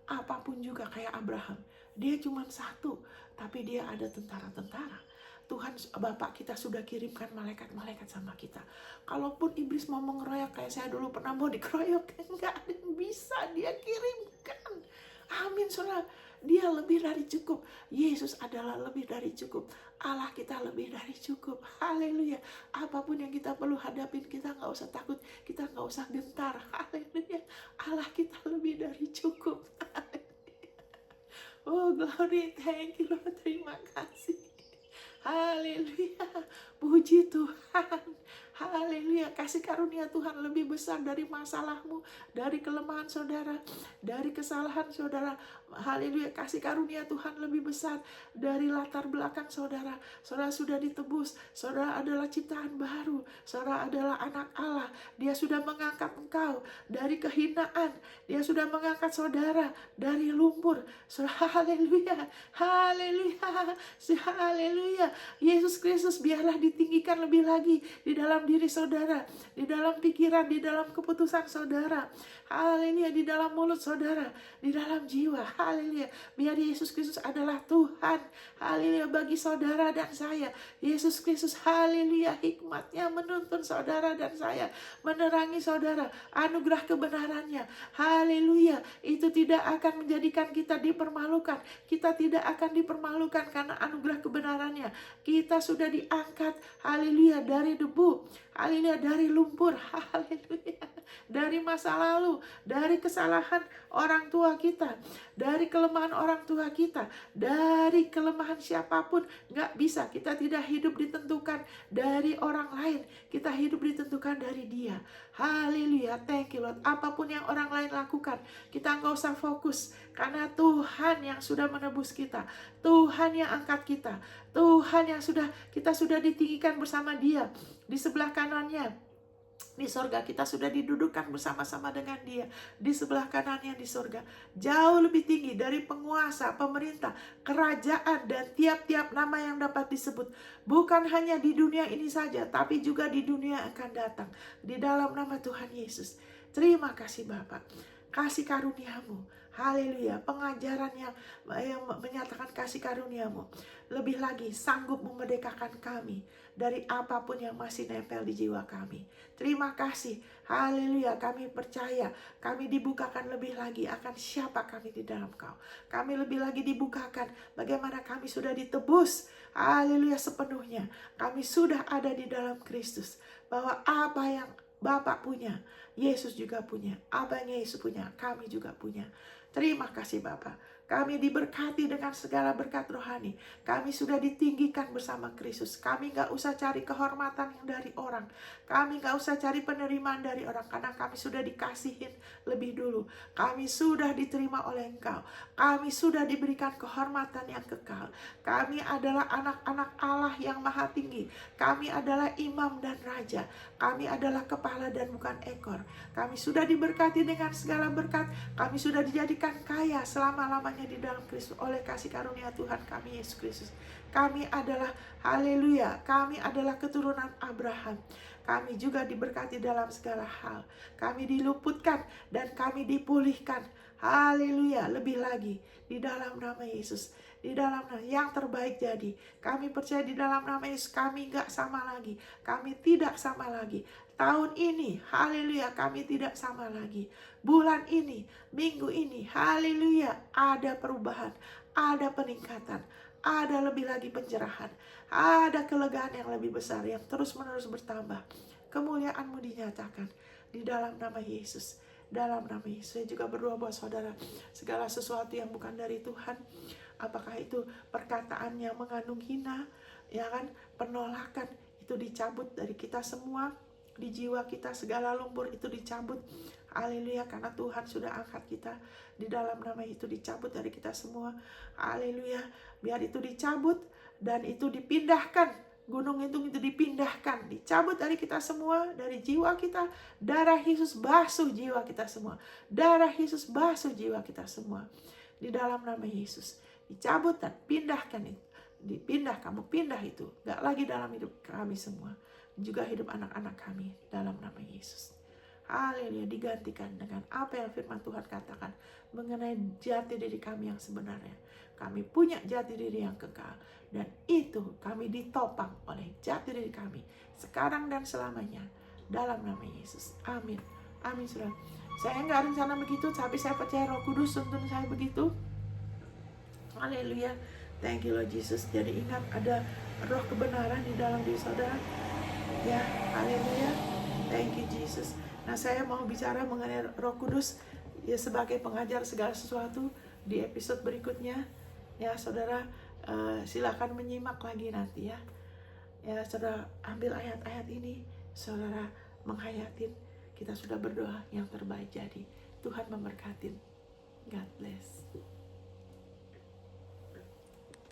Apapun juga kayak Abraham, dia cuma satu, tapi dia ada tentara-tentara. Tuhan Bapak kita sudah kirimkan malaikat-malaikat sama kita. Kalaupun iblis mau mengeroyok, kayak saya dulu pernah mau dikeroyok, enggak ada yang bisa dia kirimkan. Amin, saudara. Dia lebih dari cukup. Yesus adalah lebih dari cukup. Allah kita lebih dari cukup. Haleluya. Apapun yang kita perlu hadapin, kita nggak usah takut, kita nggak usah gentar. Haleluya. Allah kita lebih dari cukup. Oh glory, thank you Lord, terima kasih. Haleluya, puji Tuhan. Haleluya, kasih karunia Tuhan lebih besar dari masalahmu, dari kelemahan saudara, dari kesalahan saudara. Haleluya, kasih karunia Tuhan lebih besar dari latar belakang saudara. Saudara sudah ditebus, saudara adalah ciptaan baru, saudara adalah anak Allah. Dia sudah mengangkat engkau dari kehinaan, dia sudah mengangkat saudara dari lumpur. Saudara, haleluya, haleluya, haleluya. Yesus Kristus biarlah ditinggikan lebih lagi di dalam diri saudara, di dalam pikiran, di dalam keputusan saudara. Haleluya, di dalam mulut saudara, di dalam jiwa. Haleluya, biar Yesus Kristus adalah Tuhan. Haleluya, bagi saudara dan saya. Yesus Kristus, haleluya, hikmatnya menuntun saudara dan saya, menerangi saudara, anugerah kebenarannya. Haleluya, itu tidak akan menjadikan kita dipermalukan. Kita tidak akan dipermalukan karena anugerah kebenarannya. Kita sudah diangkat, haleluya, dari debu, haleluya, dari lumpur, haleluya, dari masa lalu, dari kesalahan orang tua kita, dari kelemahan orang tua kita, dari kelemahan siapapun. Gak bisa, kita tidak hidup ditentukan dari orang lain, kita hidup ditentukan dari Dia. Haleluya, thank you Lord. Apapun yang orang lain lakukan, kita gak usah fokus, karena Tuhan yang sudah menebus kita, Tuhan yang angkat kita, Tuhan yang kita sudah ditinggikan bersama Dia di sebelah kanannya. Di sorga kita sudah didudukkan bersama-sama dengan Dia di sebelah kanannya di sorga, jauh lebih tinggi dari penguasa, pemerintah, kerajaan, dan tiap-tiap nama yang dapat disebut. Bukan hanya di dunia ini saja, tapi juga di dunia yang akan datang, di dalam nama Tuhan Yesus. Terima kasih Bapak, kasih karuniamu, haleluya, pengajaran yang menyatakan kasih karuniamu lebih lagi sanggup memerdekakan kami dari apapun yang masih nempel di jiwa kami. Terima kasih, haleluya, kami percaya, kami dibukakan lebih lagi akan siapa kami di dalam Kau. Kami lebih lagi dibukakan bagaimana kami sudah ditebus, haleluya, sepenuhnya. Kami sudah ada di dalam Kristus, bahwa apa yang Bapak punya, Yesus juga punya. Apa yang Yesus punya, kami juga punya. Terima kasih Bapak. Kami diberkati dengan segala berkat rohani. Kami sudah ditinggikan bersama Kristus. Kami gak usah cari kehormatan yang dari orang. Kami gak usah cari penerimaan dari orang, karena kami sudah dikasihin lebih dulu. Kami sudah diterima oleh Engkau. Kami sudah diberikan kehormatan yang kekal. Kami adalah anak-anak Allah yang maha tinggi. Kami adalah imam dan raja. Kami adalah kepala dan bukan ekor. Kami sudah diberkati dengan segala berkat. Kami sudah dijadikan kaya selama-lamanya di dalam Kristus oleh kasih karunia Tuhan kami Yesus Kristus. Kami adalah, haleluya, kami adalah keturunan Abraham. Kami juga diberkati dalam segala hal. Kami diluputkan dan kami dipulihkan. Haleluya, lebih lagi di dalam nama Yesus. Di dalam nama yang terbaik jadi. Kami percaya di dalam nama Yesus kami gak sama lagi. Kami tidak sama lagi. Tahun ini, haleluya, kami tidak sama lagi. Bulan ini, minggu ini, haleluya, ada perubahan, ada peningkatan, ada lebih lagi pencerahan, ada kelegaan yang lebih besar, yang terus-menerus bertambah. Kemuliaan-Mu dinyatakan di dalam nama Yesus. Dalam nama Yesus. Saya juga berdoa buat saudara, segala sesuatu yang bukan dari Tuhan, apakah itu perkataan yang mengandung hina, ya kan, penolakan, itu dicabut dari kita semua. di jiwa kita, segala lumpur itu dicabut. Haleluya, karena Tuhan sudah angkat kita. Di dalam nama itu dicabut dari kita semua. Haleluya, biar itu dicabut dan itu dipindahkan. Gunung itu dipindahkan, dicabut dari kita semua, dari jiwa kita. Darah Yesus basuh jiwa kita semua. Darah Yesus basuh jiwa kita semua. Di dalam nama Yesus dicabut dan pindahkan itu. Dipindah, kamu pindah itu. Gak lagi dalam hidup kami semua. Juga hidup anak-anak kami dalam nama Yesus. Haleluya, digantikan dengan apa yang firman Tuhan katakan mengenai jati diri kami yang sebenarnya. Kami punya jati diri yang kekal, dan itu kami ditopang oleh jati diri kami sekarang dan selamanya dalam nama Yesus. Amin. Amin, saudara. Saya nggak rencana begitu, tapi saya percaya Roh Kudus tuntun saya begitu. Haleluya. Thank you Lord Jesus. Jadi ingat, ada roh kebenaran di dalam diri saudara. Ya, haleluya. Thank you Jesus. Nah, saya mau bicara mengenai Roh Kudus ya sebagai pengajar segala sesuatu di episode berikutnya. Ya, saudara, silakan menyimak lagi nanti ya. Ya, saudara ambil ayat-ayat ini, saudara menghayatin. Kita sudah berdoa, yang terbaik jadi. Tuhan memberkatin. God bless.